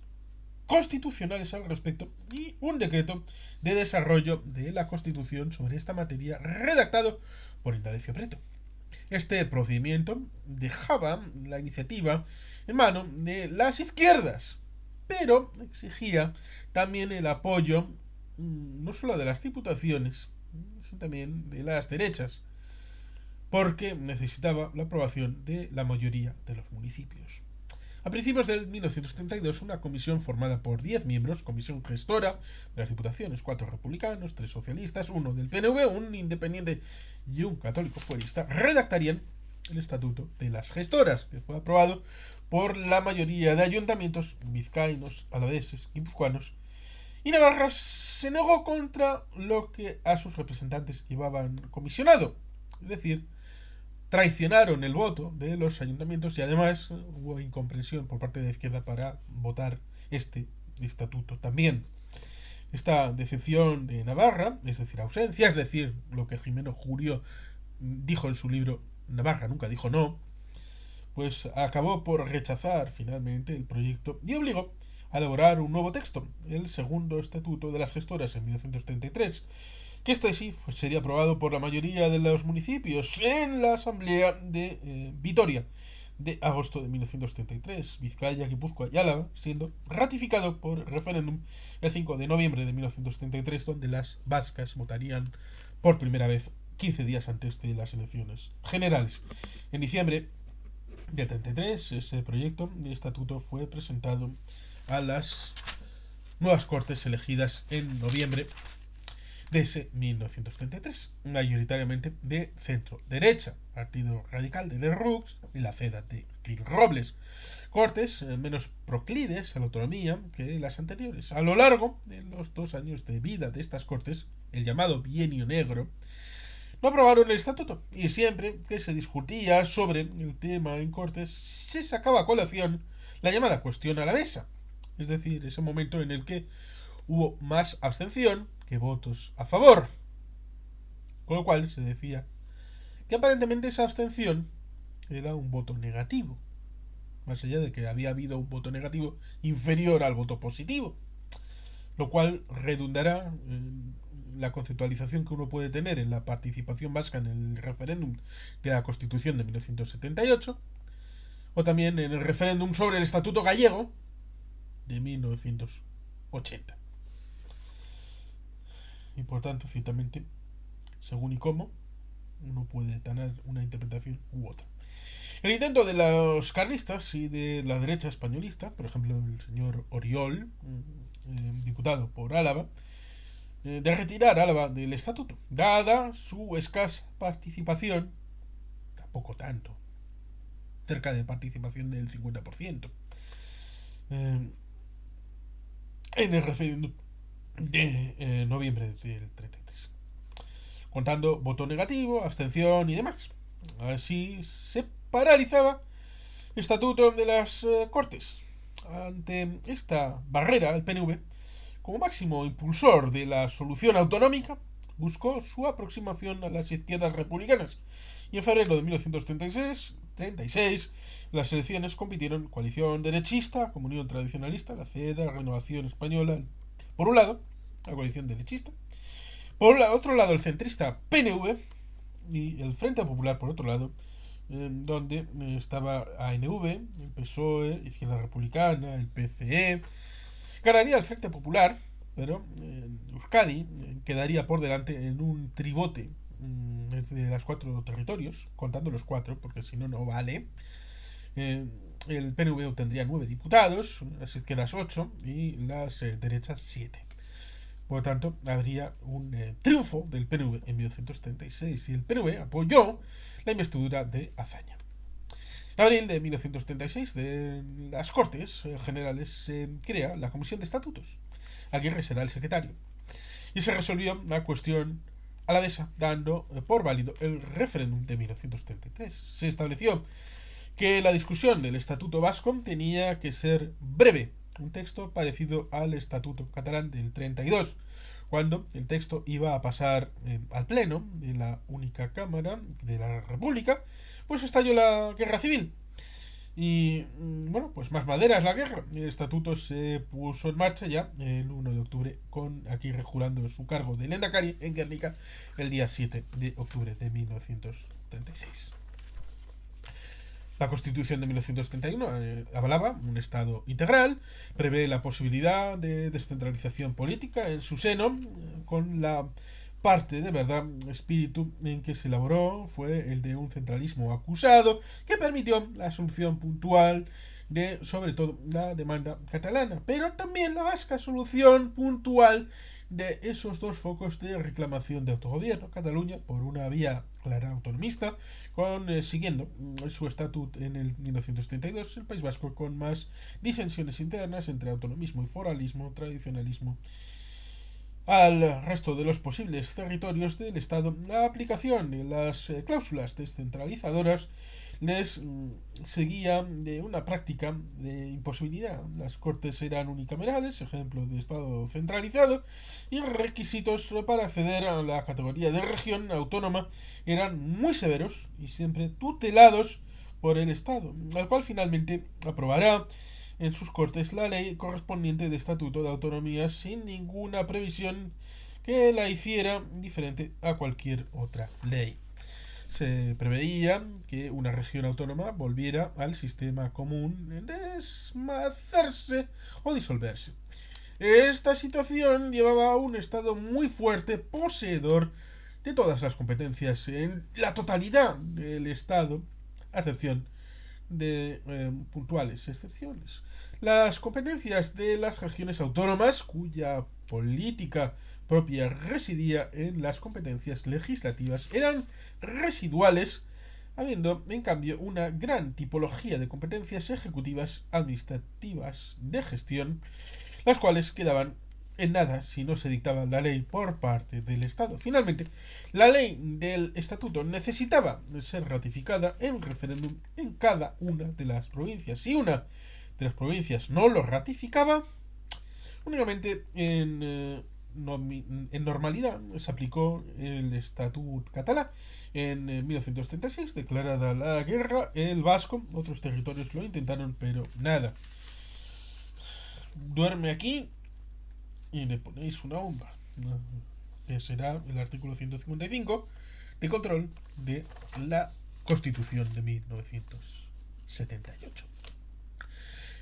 constitucionales al respecto y un decreto de desarrollo de la Constitución sobre esta materia redactado por Indalecio Prieto. Este procedimiento dejaba la iniciativa en mano de las izquierdas, pero exigía también el apoyo no solo de las diputaciones, sino también de las derechas, porque necesitaba la aprobación de la mayoría de los municipios. A principios del 1972, una comisión formada por 10 miembros, comisión gestora de las diputaciones, 4 republicanos, 3 socialistas, 1 del PNV, un independiente y un católico fuerista, redactarían el estatuto de las gestoras, que fue aprobado por la mayoría de ayuntamientos vizcaínos, alaveses, guipuzcoanos, y Navarra se negó contra lo que a sus representantes llevaban comisionado, es decir, traicionaron el voto de los ayuntamientos y además hubo incomprensión por parte de la izquierda para votar este estatuto también. Esta decepción de Navarra, es decir, ausencia, es decir, lo que Jimeno Jurio dijo en su libro Navarra nunca dijo no, pues acabó por rechazar finalmente el proyecto y obligó a elaborar un nuevo texto, el segundo estatuto de las gestoras en 1933, que este sí sería aprobado por la mayoría de los municipios en la asamblea de Vitoria de agosto de 1933, Vizcaya, Guipúzcoa y Álava, siendo ratificado por referéndum el 5 de noviembre de 1933, donde las vascas votarían por primera vez 15 días antes de las elecciones generales. En diciembre del 33, ese proyecto de estatuto fue presentado a las nuevas cortes elegidas en noviembre de ese 1933, mayoritariamente de centro-derecha, Partido Radical de Lerroux y la CEDA de Gil Robles. Cortes menos proclives a la autonomía que las anteriores. A lo largo de los 2 años de vida de estas cortes, el llamado Bienio Negro, no aprobaron el estatuto y siempre que se discutía sobre el tema en cortes se sacaba a colación la llamada cuestión alavesa, es decir, ese momento en el que hubo más abstención que votos a favor, con lo cual se decía que aparentemente esa abstención era un voto negativo, más allá de que había habido un voto negativo inferior al voto positivo, lo cual redundará en la conceptualización que uno puede tener en la participación vasca en el referéndum de la Constitución de 1978 o también en el referéndum sobre el Estatuto Gallego de 1980. Y por tanto, ciertamente, según y cómo, uno puede tener una interpretación u otra. El intento de los carlistas y de la derecha españolista, por ejemplo el señor Oriol, diputado por Álava, de retirar Álava del estatuto, dada su escasa participación, tampoco tanto, cerca de participación del 50%, eh, en el referéndum de noviembre del 33, contando voto negativo, abstención y demás. Así se paralizaba el estatuto de las Cortes. Ante esta barrera, el PNV, como máximo impulsor de la solución autonómica, buscó su aproximación a las izquierdas republicanas. Y en febrero de 1936, las elecciones compitieron coalición derechista, Comunión Tradicionalista, la CEDA, Renovación Española, por un lado, la coalición derechista, por otro lado el centrista PNV y el Frente Popular por otro lado, donde estaba ANV, el PSOE, Izquierda Republicana, el PCE. Ganaría el Frente Popular, pero Euskadi quedaría por delante en un tribote de las 4 territorios, contando los 4, porque si no, no vale. Eh, el PNV obtendría 9 diputados, las izquierdas 8 y las derechas 7. Por lo tanto, habría un triunfo del PNV en 1936 y el PNV apoyó la investidura de Azaña. En abril de 1936, de las Cortes Generales se crea la Comisión de Estatutos. Aguirre será el secretario. Y se resolvió la cuestión alavesa, dando por válido el referéndum de 1933. Se estableció que la discusión del Estatuto Vasco tenía que ser breve, un texto parecido al Estatuto Catalán del 32, cuando el texto iba a pasar al Pleno de la única Cámara de la República, pues estalló la Guerra Civil. Y bueno, pues más madera es la guerra. El estatuto se puso en marcha ya el 1 de octubre, con Aguirre jurando su cargo de Lehendakari en Guernica el día 7 de octubre de 1936. La Constitución de 1931 avalaba un Estado integral, prevé la posibilidad de descentralización política en su seno, con la parte de verdad, espíritu en que se elaboró fue el de un centralismo acusado que permitió la solución puntual de, sobre todo, la demanda catalana, pero también la vasca, solución puntual de esos dos focos de reclamación de autogobierno. Cataluña por una vía clara autonomista, siguiendo su estatuto en el 1932, el País Vasco con más disensiones internas entre autonomismo y foralismo, tradicionalismo al resto de los posibles territorios del Estado. La aplicación de las cláusulas descentralizadoras les seguía de una práctica de imposibilidad. Las cortes eran unicamerales, ejemplo de Estado centralizado, y requisitos para acceder a la categoría de región autónoma eran muy severos y siempre tutelados por el Estado, al cual finalmente aprobará en sus cortes la ley correspondiente de Estatuto de Autonomía sin ninguna previsión que la hiciera diferente a cualquier otra ley. Se preveía que una región autónoma volviera al sistema común deshacerse o disolverse. Esta situación llevaba a un Estado muy fuerte, poseedor de todas las competencias en la totalidad del Estado, a excepción de puntuales excepciones. Las competencias de las regiones autónomas, cuya política propia residía en las competencias legislativas, eran residuales, habiendo en cambio una gran tipología de competencias ejecutivas, administrativas, de gestión, las cuales quedaban en nada si no se dictaba la ley por parte del Estado. Finalmente, la ley del estatuto necesitaba ser ratificada en referéndum en cada una de las provincias. Si una de las provincias no lo ratificaba, únicamente en normalidad se aplicó el Estatut catalán. En 1936, declarada la guerra, el vasco, otros territorios lo intentaron, pero nada. Duerme aquí y le ponéis una bomba, ¿no? Que será el artículo 155 de control de la Constitución de 1978.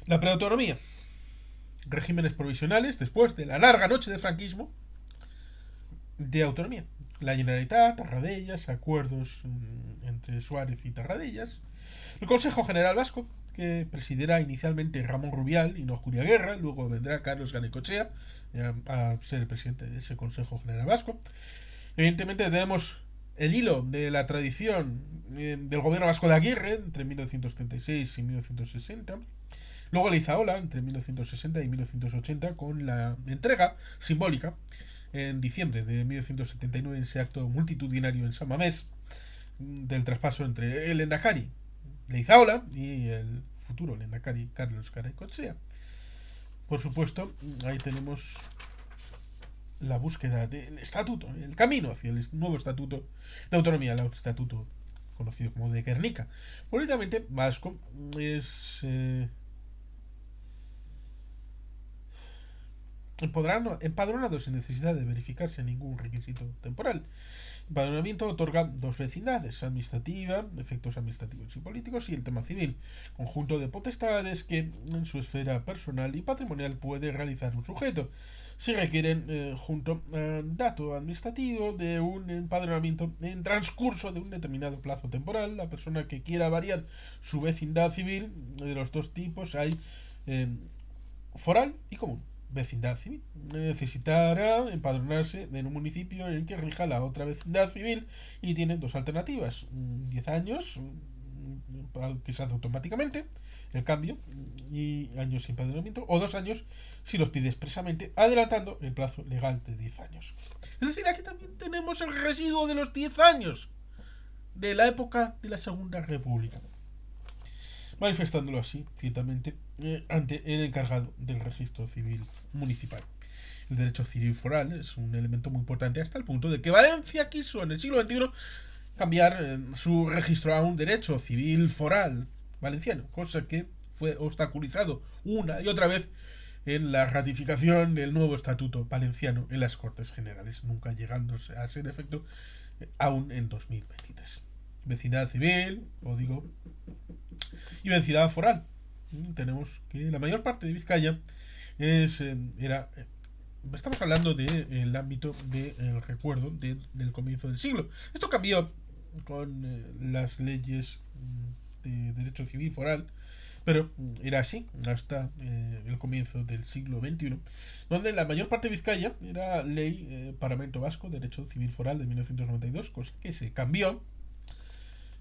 La preautonomía. Regímenes provisionales después de la larga noche de franquismo de autonomía. la Generalitat, Tarradellas, acuerdos entre Suárez y Tarradellas. El Consejo General Vasco, que presidirá inicialmente Ramón Rubial y no Julia Guerra, luego vendrá Carlos Garaikoetxea a ser el presidente de ese Consejo General Vasco. Evidentemente tenemos el hilo de la tradición del gobierno vasco de Aguirre entre 1936 y 1960. Luego la Izaola entre 1960 y 1980 con la entrega simbólica en diciembre de 1979 en ese acto multitudinario en San Mamés del traspaso entre el Lendakari de Izaola y el futuro Lendakari Carlos Garaikoetxea. Por supuesto, ahí tenemos la búsqueda del estatuto, el camino hacia el nuevo estatuto de autonomía, el estatuto conocido como de Guernica. Políticamente, vasco es empadronado sin necesidad de verificarse ningún requisito temporal. El empadronamiento otorga dos vecindades: administrativa, efectos administrativos y políticos, y el tema civil, conjunto de potestades que en su esfera personal y patrimonial puede realizar un sujeto. Si requieren, junto al dato administrativo de un empadronamiento en transcurso de un determinado plazo temporal, la persona que quiera variar su vecindad civil, de los dos tipos hay eh, foral y común. Vecindad civil necesitará empadronarse en un municipio en el que rija la otra vecindad civil y tiene dos alternativas: 10 años, que se hace automáticamente el cambio y años sin empadronamiento, o 2 años si los pide expresamente, adelantando el plazo legal de 10 años. Es decir, aquí también tenemos el residuo de los 10 años de la época de la Segunda República, manifestándolo así, ciertamente, ante el encargado del registro civil municipal. El derecho civil foral es un elemento muy importante hasta el punto de que Valencia quiso en el siglo XXI cambiar su registro a un derecho civil foral valenciano, cosa que fue obstaculizado una y otra vez en la ratificación del nuevo estatuto valenciano en las Cortes Generales, nunca llegándose a ser efecto aún en 2023. Vecindad civil, o digo, y densidad foral. Tenemos que la mayor parte de Vizcaya estamos hablando del ámbito del recuerdo del comienzo del siglo. Esto cambió con las leyes de derecho civil foral, pero era así hasta el comienzo del siglo XXI, donde la mayor parte de Vizcaya era ley Parlamento Vasco, derecho civil foral de 1992, cosa que se cambió.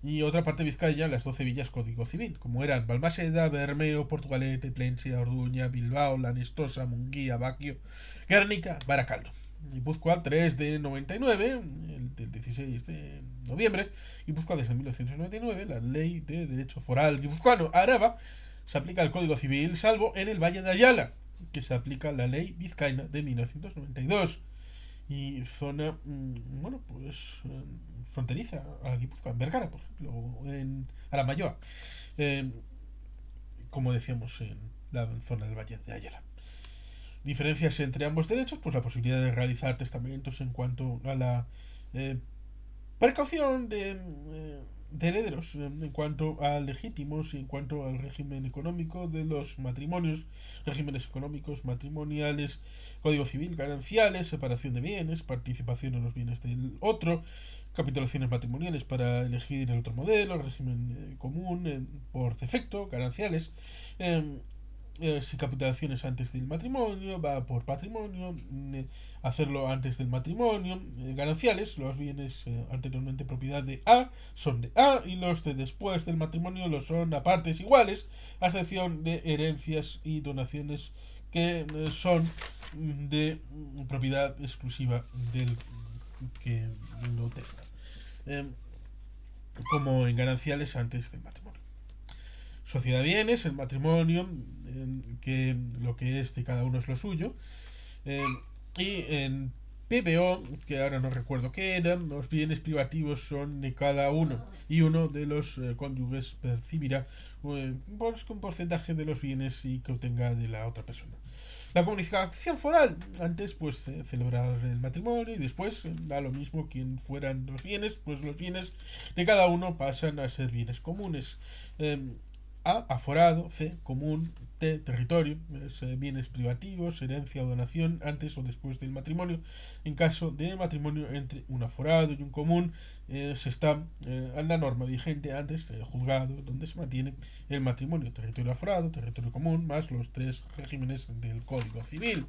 Y otra parte de Vizcaya, las 12 villas Código Civil, como eran Balmaseda, Bermeo, Portugalete, Plentzia, Orduña, Bilbao, Lanestosa, Munguía, Baquio, Guernica, Baracaldo. Guipúzcoa 3 de 99, el del 16 de noviembre. Guipúzcoa desde 1999, la ley de derecho foral guipuzcoano. Araba se aplica el Código Civil, salvo en el Valle de Ayala, que se aplica la ley vizcaína de 1992. Y zona, bueno, pues fronteriza a Guipúzcoa, en Vergara, por ejemplo, o en Aramayoa, eh, como decíamos en la zona del Valle de Ayala. Diferencias entre ambos derechos: pues la posibilidad de realizar testamentos en cuanto a la eh, precaución de herederos, en cuanto a legítimos y en cuanto al régimen económico de los matrimonios, regímenes económicos, matrimoniales, código civil, gananciales, separación de bienes, participación en los bienes del otro, capitulaciones matrimoniales para elegir el otro modelo, régimen común por defecto, gananciales, eh, si capitulaciones antes del matrimonio, va por patrimonio, hacerlo antes del matrimonio, gananciales, los bienes anteriormente propiedad de A son de A y los de después del matrimonio lo son a partes iguales, a excepción de herencias y donaciones que son de propiedad exclusiva del que lo testa, eh, como en gananciales antes del matrimonio. Sociedad de bienes, el matrimonio, que lo que es de cada uno es lo suyo. Eh, y en PPO, que ahora no recuerdo qué era, los bienes privativos son de cada uno y uno de los cónyuges percibirá pues, un porcentaje de los bienes y que obtenga de la otra persona. La comunicación foral, antes pues celebrar el matrimonio y después da lo mismo quien fueran los bienes, pues los bienes de cada uno pasan a ser bienes comunes. Eh, A, aforado. C, común. T, territorio. Bienes privativos, herencia o donación antes o después del matrimonio. En caso de matrimonio entre un aforado y un común, se está en la norma vigente antes del juzgado donde se mantiene el matrimonio. Territorio aforado, territorio común, más los tres regímenes del Código Civil.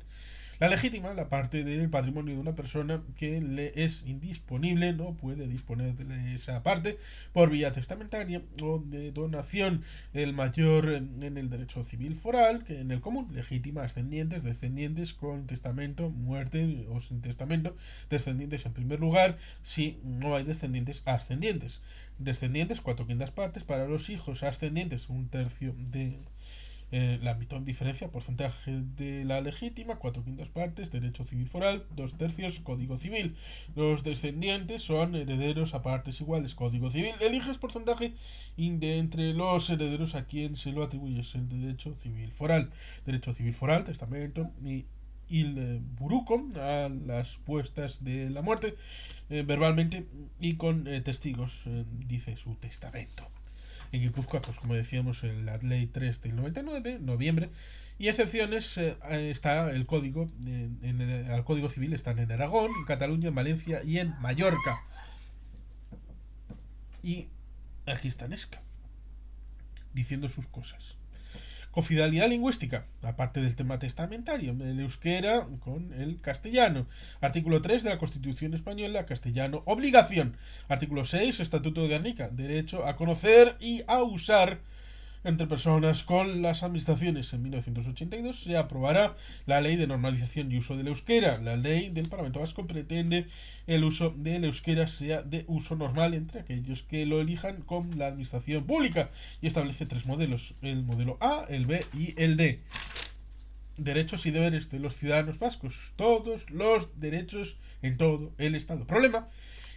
La legítima, la parte del patrimonio de una persona que le es indisponible, no puede disponer de esa parte por vía testamentaria o de donación. El mayor en el derecho civil foral que en el común. Legítima, ascendientes, descendientes, con testamento, muerte o sin testamento. Descendientes en primer lugar, si no hay descendientes, ascendientes. Descendientes, 4/5 partes. Para los hijos ascendientes, un tercio de la mitad diferencia, porcentaje de la legítima, 4/5 partes, derecho civil foral, 2/3, código civil. Los descendientes son herederos a partes iguales, código civil. Eliges porcentaje y de entre los herederos a quien se lo atribuye es el derecho civil foral. Derecho civil foral, testamento y il buruco, a las puestas de la muerte, verbalmente y con testigos, dice su testamento. En Guipúzcoa, pues como decíamos, en la ley 3 del 99, noviembre, y excepciones está el código, el código civil están en Aragón, en Cataluña, en Valencia y en Mallorca. Y aquí está Nesca, diciendo sus cosas. Confidencialidad lingüística, aparte del tema testamentario, el euskera con el castellano. Artículo 3 de la Constitución Española, castellano, obligación. Artículo 6, Estatuto de Guernica, derecho a conocer y a usar entre personas. Con las administraciones en 1982 se aprobará la Ley de Normalización y Uso del Euskera. La ley del Parlamento Vasco pretende el uso del euskera sea de uso normal entre aquellos que lo elijan con la administración pública y establece 3 modelos: el modelo A, el B y el D. Derechos y deberes de los ciudadanos vascos. Todos los derechos en todo el Estado. Problema: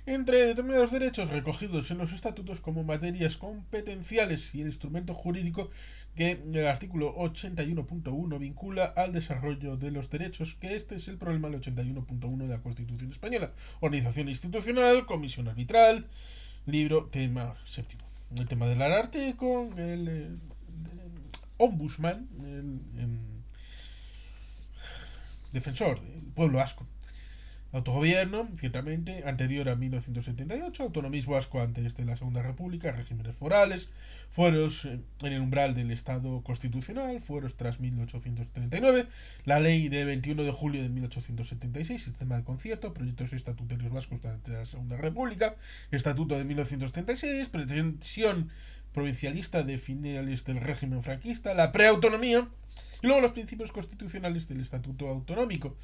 entre determinados derechos recogidos en los estatutos como materias competenciales y el instrumento jurídico que el artículo 81.1 vincula al desarrollo de los derechos, que este es el problema del 81.1 de la Constitución Española. Organización institucional, comisión arbitral, libro, tema séptimo. El tema del Ararteko, el ombudsman, el defensor del pueblo vasco. Autogobierno, ciertamente, anterior a 1978, autonomismo vasco antes de la Segunda República, regímenes forales, fueros en el umbral del Estado constitucional, fueros tras 1839, la ley de 21 de julio de 1876, sistema de concierto, proyectos estatutarios vascos durante la Segunda República, estatuto de 1936, pretensión provincialista de finales del régimen franquista, la preautonomía, y luego los principios constitucionales del Estatuto Autonómico.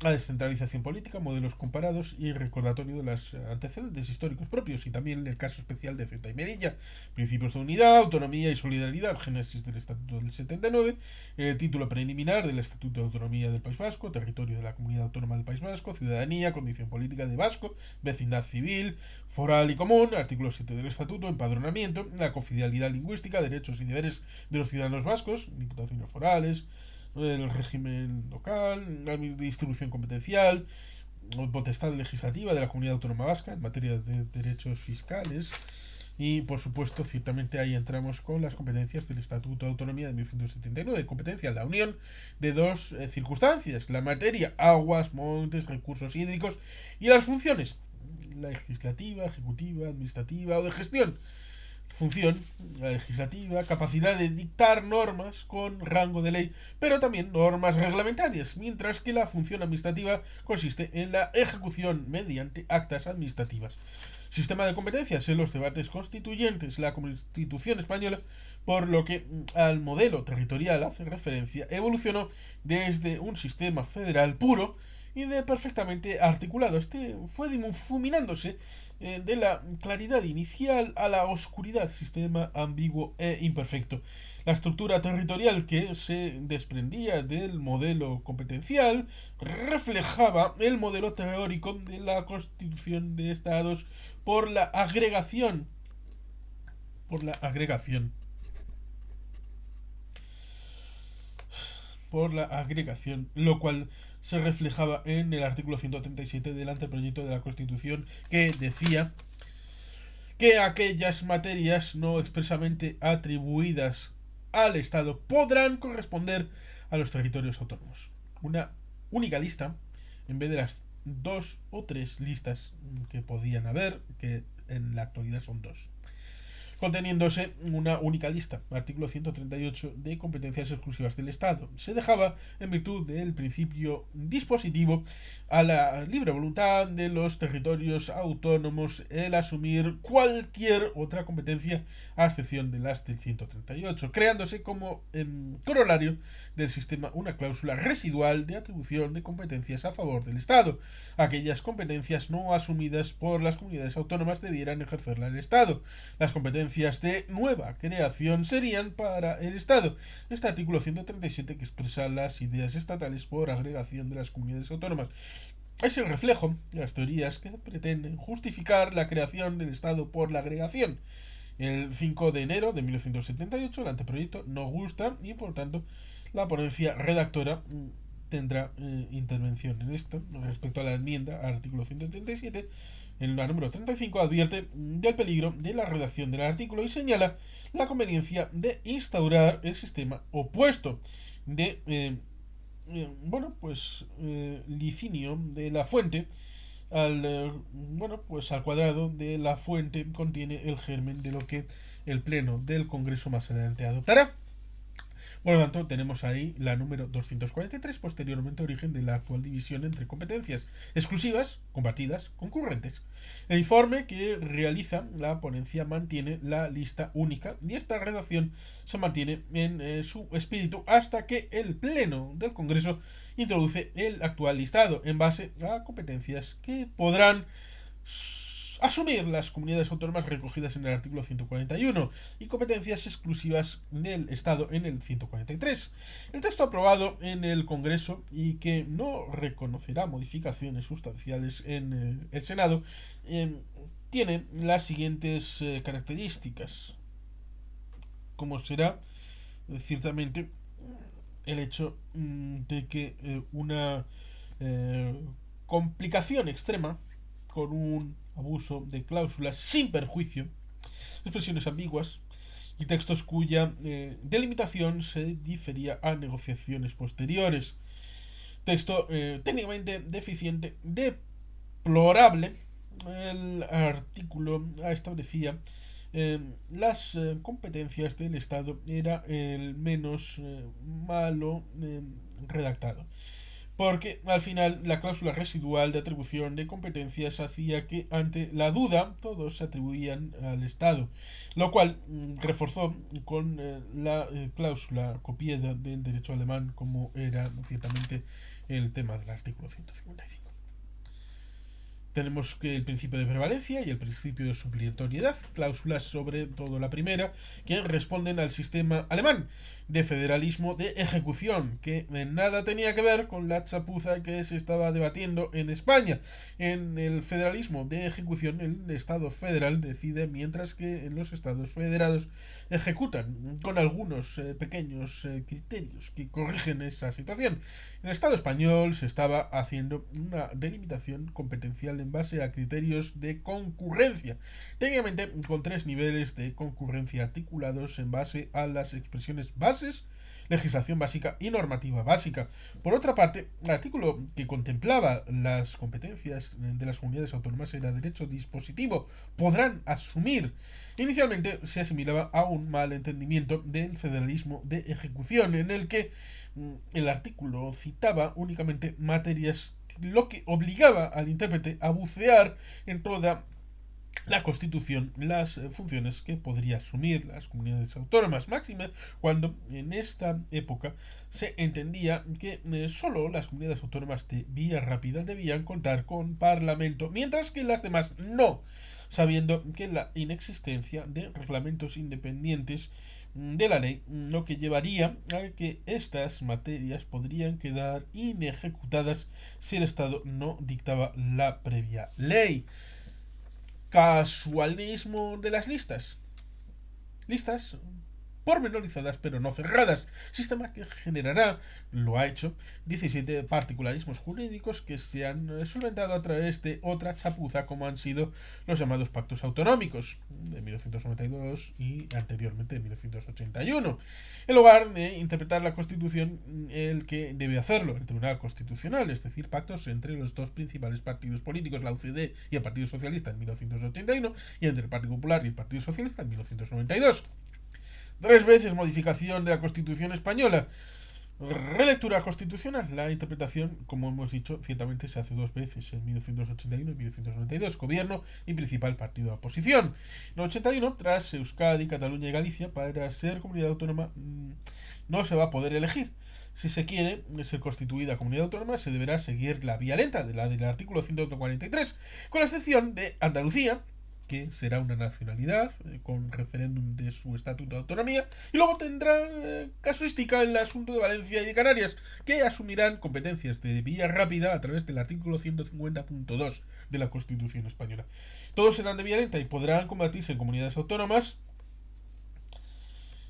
La descentralización política, modelos comparados y recordatorio de los antecedentes históricos propios, y también el caso especial de Ceuta y Melilla, principios de unidad, autonomía y solidaridad, génesis del Estatuto del 79, el título preliminar del Estatuto de Autonomía del País Vasco, territorio de la Comunidad Autónoma del País Vasco, ciudadanía, condición política de vasco, vecindad civil, foral y común, artículo 7 del Estatuto, empadronamiento, la confidencialidad lingüística, derechos y deberes de los ciudadanos vascos, diputaciones forales, el régimen local, la distribución competencial, potestad legislativa de la Comunidad Autónoma Vasca en materia de derechos fiscales y, por supuesto, ciertamente ahí entramos con las competencias del Estatuto de Autonomía de 1979, competencia de la Unión de dos circunstancias: la materia, aguas, montes, recursos hídricos, y las funciones, legislativa, ejecutiva, administrativa o de gestión. Función, la legislativa, capacidad de dictar normas con rango de ley, pero también normas reglamentarias, mientras que la función administrativa consiste en la ejecución mediante actas administrativas. Sistema de competencias en los debates constituyentes. La Constitución española, por lo que al modelo territorial hace referencia, evolucionó desde un sistema federal puro y de perfectamente articulado. Este fue difuminándose de la claridad inicial a la oscuridad, sistema ambiguo e imperfecto. La estructura territorial que se desprendía del modelo competencial reflejaba el modelo teórico de la constitución de estados por la agregación, por la agregación, por la agregación, lo cual se reflejaba en el artículo 137 del anteproyecto de la Constitución, que decía que aquellas materias no expresamente atribuidas al Estado podrán corresponder a los territorios autónomos. Una única lista, en vez de las dos o tres listas que podían haber, que en la actualidad son dos, conteniéndose una única lista, artículo 138, de competencias exclusivas del Estado. Se dejaba, en virtud del principio dispositivo, a la libre voluntad de los territorios autónomos el asumir cualquier otra competencia, a excepción de las del 138, creándose como corolario del sistema una cláusula residual de atribución de competencias a favor del Estado. Aquellas competencias no asumidas por las comunidades autónomas debieran ejercerla el Estado. Las competencias de nueva creación serían para el Estado. Este artículo 137 que expresa las ideas estatales por agregación de las comunidades autónomas es el reflejo de las teorías que pretenden justificar la creación del Estado por la agregación. El 5 de enero de 1978 el anteproyecto no gusta y por tanto la ponencia redactora tendrá intervención en esto. Respecto a la enmienda al artículo 137, en la número 35 advierte del peligro de la redacción del artículo y señala la conveniencia de instaurar el sistema opuesto de licinio de la fuente al cuadrado de la fuente contiene el germen de lo que el pleno del Congreso más adelante adoptará. Por lo tanto, tenemos ahí la número 243, posteriormente origen de la actual división entre competencias exclusivas, compartidas, concurrentes. El informe que realiza la ponencia mantiene la lista única y esta redacción se mantiene en su espíritu hasta que el Pleno del Congreso introduce el actual listado en base a competencias que podrán asumir las comunidades autónomas recogidas en el artículo 141 y competencias exclusivas del Estado en el 143. El texto aprobado en el Congreso y que no reconocerá modificaciones sustanciales en el Senado tiene las siguientes características, como será ciertamente el hecho de que una complicación extrema con un abuso de cláusulas sin perjuicio, expresiones ambiguas y textos cuya delimitación se difería a negociaciones posteriores. Texto técnicamente deficiente, deplorable. El artículo establecía las competencias del Estado era el menos malo redactado, porque al final la cláusula residual de atribución de competencias hacía que ante la duda todos se atribuían al Estado, lo cual reforzó con la cláusula copiada del derecho alemán, como era ciertamente el tema del artículo 155. Tenemos que el principio de prevalencia y el principio de supletoriedad, cláusulas sobre todo la primera, que responden al sistema alemán de federalismo de ejecución, que en nada tenía que ver con la chapuza que se estaba debatiendo en España. En el federalismo de ejecución, el Estado federal decide, mientras que en los Estados federados ejecutan, con algunos pequeños criterios que corrigen esa situación. En el Estado español se estaba haciendo una delimitación competencial en base a criterios de concurrencia, técnicamente con tres niveles de concurrencia articulados en base a las expresiones bases, legislación básica y normativa básica. Por otra parte, el artículo que contemplaba las competencias de las comunidades autónomas era derecho dispositivo, podrán asumir. Inicialmente se asimilaba a un mal entendimiento del federalismo de ejecución, en el que el artículo citaba únicamente materias, lo que obligaba al intérprete a bucear en toda la Constitución las funciones que podría asumir las comunidades autónomas, máxime cuando en esta época se entendía que solo las comunidades autónomas de vía rápida debían contar con parlamento, mientras que las demás no, sabiendo que la inexistencia de reglamentos independientes de la ley, lo que llevaría a que estas materias podrían quedar inejecutadas si el Estado no dictaba la previa ley. Casualismo de las listas. Listas pormenorizadas pero no cerradas, sistema que generará, lo ha hecho, 17 particularismos jurídicos que se han solventado a través de otra chapuza como han sido los llamados pactos autonómicos de 1992 y anteriormente de 1981. En lugar de interpretar la Constitución, el que debe hacerlo, el Tribunal Constitucional, es decir, pactos entre los dos principales partidos políticos, la UCD y el Partido Socialista en 1981 y entre el Partido Popular y el Partido Socialista en 1992. 3 veces modificación de la Constitución española. Relectura constitucional. La interpretación, como hemos dicho, ciertamente se hace 2 veces, en 1981 y 1992. Gobierno y principal partido de oposición. En 81, tras Euskadi, Cataluña y Galicia, para ser comunidad autónoma no se va a poder elegir. Si se quiere ser constituida comunidad autónoma, se deberá seguir la vía lenta de la del artículo 143, con la excepción de Andalucía, que será una nacionalidad con referéndum de su estatuto de autonomía, y luego tendrá casuística en el asunto de Valencia y de Canarias, que asumirán competencias de vía rápida a través del artículo 150.2 de la Constitución española. Todos serán de vía lenta y podrán combatirse en comunidades autónomas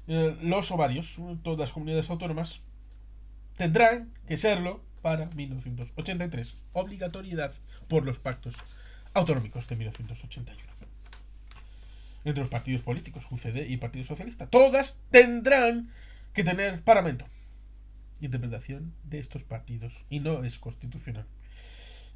los o varios. Todas las comunidades autónomas tendrán que serlo para 1983. Obligatoriedad por los pactos autonómicos de 1981. Entre los partidos políticos, UCD y Partido Socialista, todas tendrán que tener parlamento. Interpretación de estos partidos, y no es constitucional.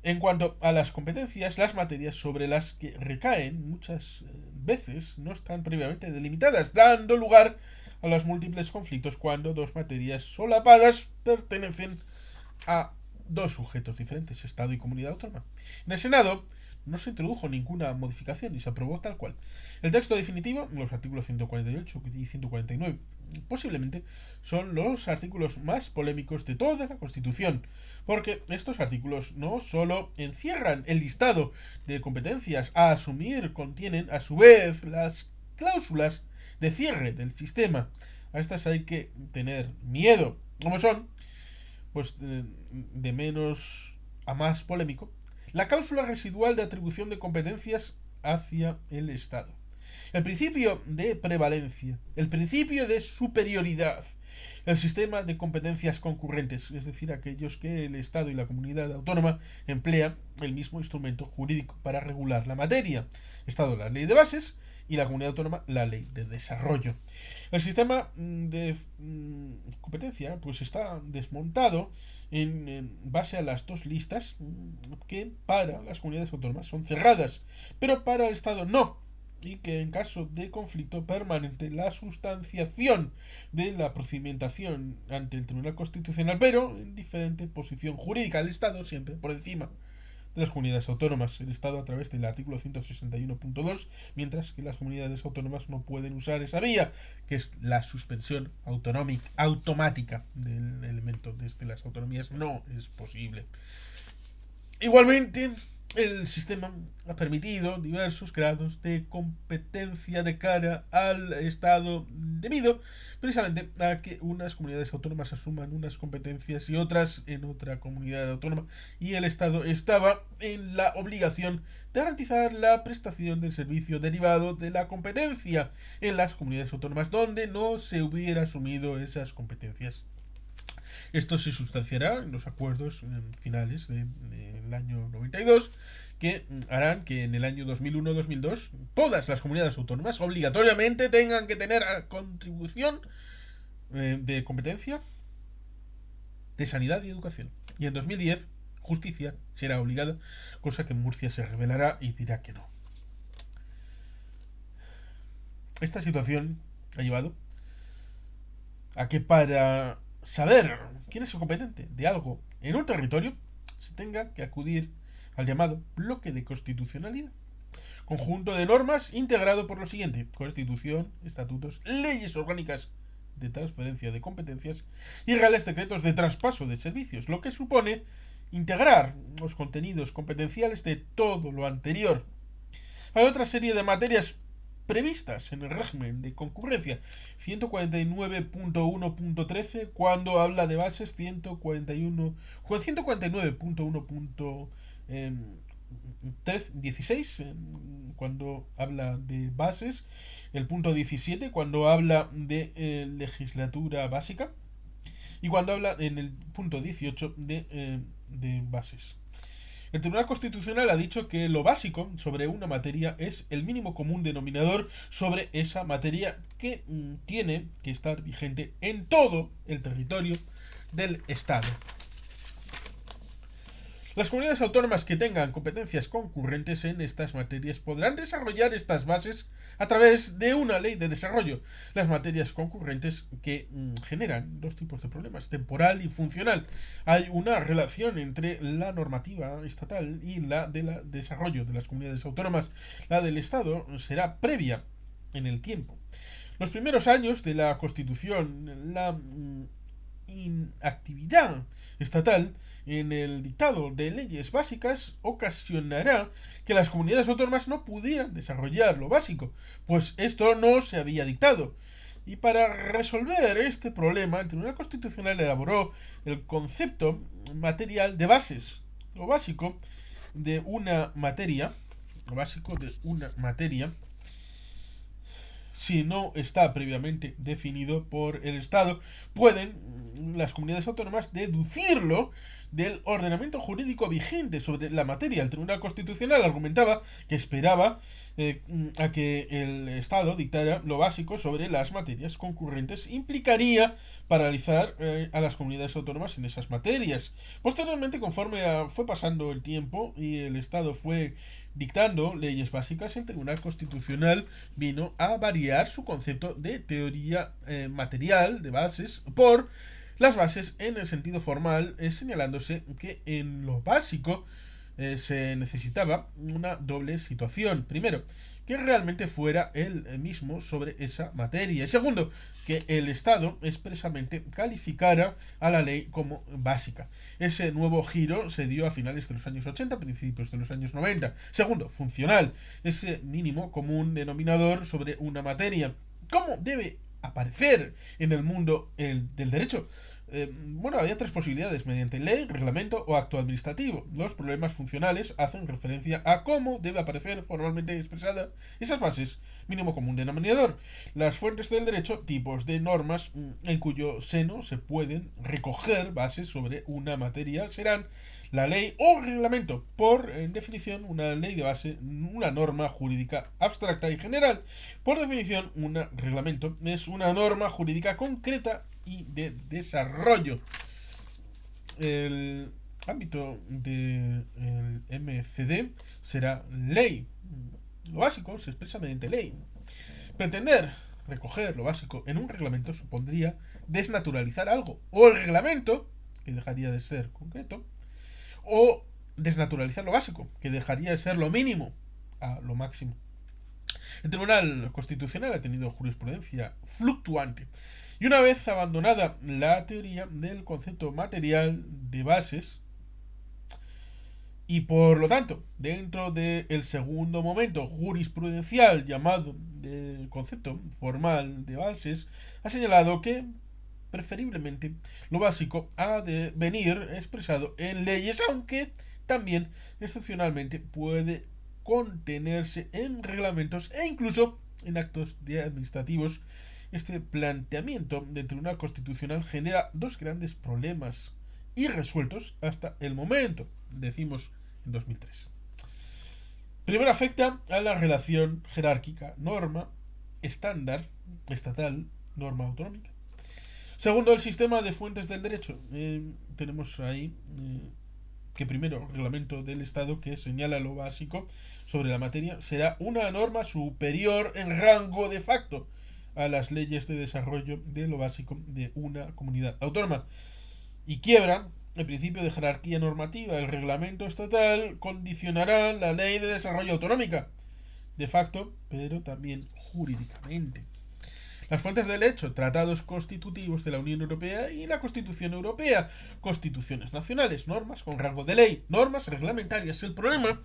En cuanto a las competencias, las materias sobre las que recaen muchas veces no están previamente delimitadas, dando lugar a los múltiples conflictos cuando dos materias solapadas pertenecen a dos sujetos diferentes, Estado y comunidad autónoma. En el Senado no se introdujo ninguna modificación y se aprobó tal cual. El texto definitivo, los artículos 148 y 149, posiblemente son los artículos más polémicos de toda la Constitución, porque estos artículos no solo encierran el listado de competencias a asumir, contienen a su vez las cláusulas de cierre del sistema. A estas hay que tener miedo, como son, pues de menos a más polémico, la cláusula residual de atribución de competencias hacia el Estado, el principio de prevalencia, el principio de superioridad, el sistema de competencias concurrentes, es decir, aquellos que el Estado y la comunidad autónoma emplean el mismo instrumento jurídico para regular la materia. Estado, la ley de bases, y la comunidad autónoma, la ley de desarrollo. El sistema de competencia pues está desmontado en base a las dos listas que para las comunidades autónomas son cerradas, pero para el Estado no, y que en caso de conflicto permanente la sustanciación de la procedimentación ante el Tribunal Constitucional, pero en diferente posición jurídica, el Estado siempre por encima de las comunidades autónomas, el Estado a través del artículo 161.2, mientras que las comunidades autónomas no pueden usar esa vía, que es la suspensión automática del elemento desde las autonomías, no es posible. Igualmente, el sistema ha permitido diversos grados de competencia de cara al Estado debido precisamente a que unas comunidades autónomas asuman unas competencias y otras en otra comunidad autónoma, y el Estado estaba en la obligación de garantizar la prestación del servicio derivado de la competencia en las comunidades autónomas donde no se hubiera asumido esas competencias. Esto se sustanciará en los acuerdos finales del año 92, que harán que en el año 2001-2002 todas las comunidades autónomas obligatoriamente tengan que tener contribución de competencia de sanidad y educación. Y en 2010 justicia será obligada, cosa que Murcia se revelará y dirá que no. Esta situación ha llevado a que para saber quién es el competente de algo en un territorio se tenga que acudir al llamado bloque de constitucionalidad, conjunto de normas integrado por lo siguiente: Constitución, estatutos, leyes orgánicas de transferencia de competencias y reales decretos de traspaso de servicios, lo que supone integrar los contenidos competenciales de todo lo anterior. Hay otra serie de materias previstas en el régimen de concurrencia, 149.1.13 cuando habla de bases, 149.1.13 16, cuando habla de bases, el punto 17, cuando habla de legislatura básica, y cuando habla en el punto 18 de bases. El Tribunal Constitucional ha dicho que lo básico sobre una materia es el mínimo común denominador sobre esa materia que tiene que estar vigente en todo el territorio del Estado. Las comunidades autónomas que tengan competencias concurrentes en estas materias podrán desarrollar estas bases a través de una ley de desarrollo. Las materias concurrentes que generan dos tipos de problemas, temporal y funcional. Hay una relación entre la normativa estatal y la del desarrollo de las comunidades autónomas. La del Estado será previa en el tiempo. Los primeros años de la Constitución, la inactividad estatal en el dictado de leyes básicas ocasionará que las comunidades autónomas no pudieran desarrollar lo básico, pues esto no se había dictado. Y para resolver este problema, el Tribunal Constitucional elaboró el concepto material de bases, lo básico de una materia, lo básico de una materia si no está previamente definido por el Estado, pueden las comunidades autónomas deducirlo del ordenamiento jurídico vigente sobre la materia. El Tribunal Constitucional argumentaba que esperaba a que el Estado dictara lo básico sobre las materias concurrentes, implicaría paralizar a las comunidades autónomas en esas materias. Posteriormente, conforme fue pasando el tiempo y el Estado fue dictando leyes básicas, el Tribunal Constitucional vino a variar su concepto de teoría material de bases por las bases en el sentido formal, señalándose que en lo básico se necesitaba una doble situación. Primero, que realmente fuera él mismo sobre esa materia. Y segundo, que el Estado expresamente calificara a la ley como básica. Ese nuevo giro se dio a finales de los años 80, principios de los años 90. Segundo, funcional, ese mínimo común denominador sobre una materia. ¿Cómo debe aparecer en el mundo del derecho? Bueno, había tres posibilidades: mediante ley, reglamento o acto administrativo. Los problemas funcionales hacen referencia a cómo debe aparecer formalmente expresada esas bases, mínimo común denominador. Las fuentes del derecho, tipos de normas en cuyo seno se pueden recoger bases sobre una materia, serán la ley o reglamento. Por definición, una ley de base, una norma jurídica abstracta y general. Por definición, un reglamento es una norma jurídica concreta y de desarrollo. El ámbito del MCD será ley. Lo básico se expresa mediante ley. Pretender recoger lo básico en un reglamento supondría desnaturalizar algo. O el reglamento, que dejaría de ser concreto, o desnaturalizar lo básico, que dejaría de ser lo mínimo a lo máximo. El Tribunal Constitucional ha tenido jurisprudencia fluctuante y una vez abandonada la teoría del concepto material de bases, y por lo tanto, dentro del segundo momento jurisprudencial llamado del concepto formal de bases, ha señalado que preferiblemente lo básico ha de venir expresado en leyes, aunque también excepcionalmente puede contenerse en reglamentos e incluso en actos administrativos. Este planteamiento del Tribunal Constitucional genera dos grandes problemas irresueltos hasta el momento, decimos en 2003. Primero, afecta a la relación jerárquica norma estándar estatal norma autonómica. Segundo, el sistema de fuentes del derecho. Tenemos ahí que primero, reglamento del Estado que señala lo básico sobre la materia será una norma superior en rango de facto a las leyes de desarrollo de lo básico de una comunidad autónoma y quiebra el principio de jerarquía normativa. El reglamento estatal condicionará la ley de desarrollo autonómica de facto, pero también jurídicamente. Las fuentes del hecho, tratados constitutivos de la Unión Europea y la Constitución Europea, constituciones nacionales, normas con rango de ley, normas reglamentarias. El problema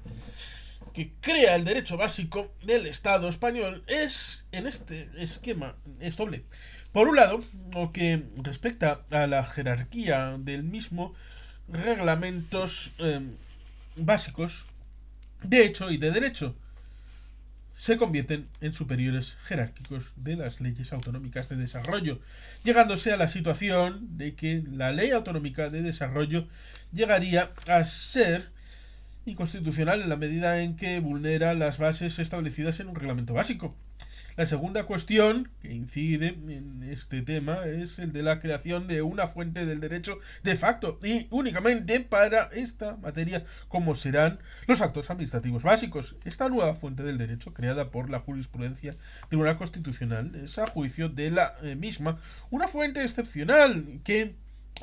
que crea el derecho básico del Estado español es, en este esquema, es doble. Por un lado, lo que respecta a la jerarquía del mismo, reglamentos básicos de hecho y de derecho, se convierten en superiores jerárquicos de las leyes autonómicas de desarrollo, llegándose a la situación de que la ley autonómica de desarrollo llegaría a ser inconstitucional en la medida en que vulnera las bases establecidas en un reglamento básico. La segunda cuestión que incide en este tema es el de la creación de una fuente del derecho de facto y únicamente para esta materia, como serán los actos administrativos básicos. Esta nueva fuente del derecho, creada por la jurisprudencia Tribunal Constitucional, es a juicio de la misma una fuente excepcional que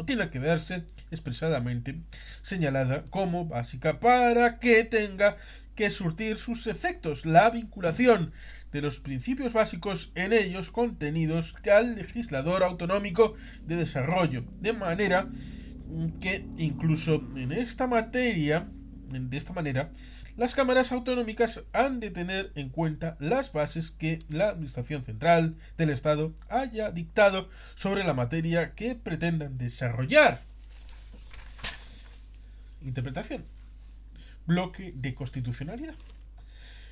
tiene que verse expresadamente señalada como básica para que tenga que surtir sus efectos, la vinculación de los principios básicos en ellos contenidos al legislador autonómico de desarrollo, de manera que incluso en esta materia, de esta manera, las cámaras autonómicas han de tener en cuenta las bases que la Administración Central del Estado haya dictado sobre la materia que pretendan desarrollar. Interpretación. Bloque de constitucionalidad.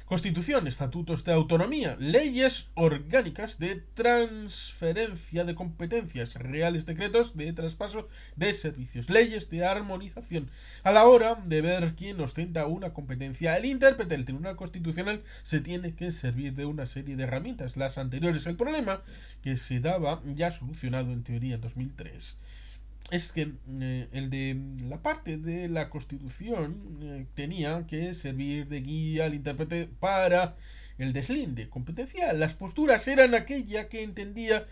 Constitución, estatutos de autonomía, leyes orgánicas de transferencia de competencias, reales decretos de traspaso de servicios, leyes de armonización. A la hora de ver quién ostenta una competencia, el intérprete del Tribunal Constitucional se tiene que servir de una serie de herramientas. Las anteriores, el problema que se daba ya solucionado en teoría en 2003 es que el de la parte de la Constitución tenía que servir de guía al intérprete para el deslinde competencial. Las posturas eran aquella que entendía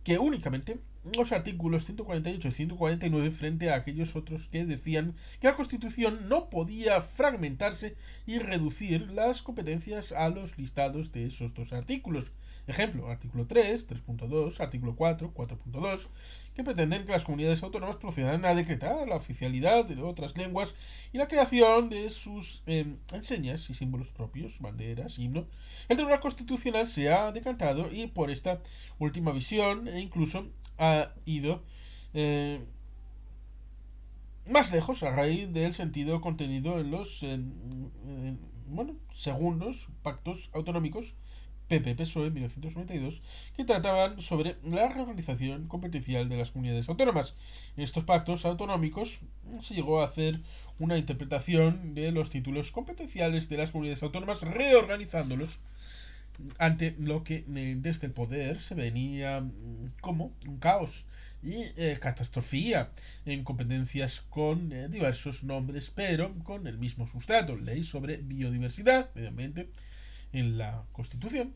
que únicamente los artículos 148 y 149 frente a aquellos otros que decían que la Constitución no podía fragmentarse y reducir las competencias a los listados de esos dos artículos. Ejemplo, artículo 3, 3.2, artículo 4, 4.2, que pretenden que las comunidades autónomas procedan a decretar la oficialidad de otras lenguas y la creación de sus enseñas y símbolos propios, banderas, himno. El Tribunal Constitucional se ha decantado y por esta última visión e incluso ha ido eh, más lejos a raíz del sentido contenido en los segundos pactos autonómicos PP-PSOE 1992 que trataban sobre la reorganización competencial de las comunidades autónomas. En estos pactos autonómicos se llegó a hacer una interpretación de los títulos competenciales de las comunidades autónomas reorganizándolos ante lo que desde el poder se venía como un caos y catastrofía en competencias con diversos nombres, pero con el mismo sustrato, ley sobre biodiversidad, medio ambiente, en la Constitución.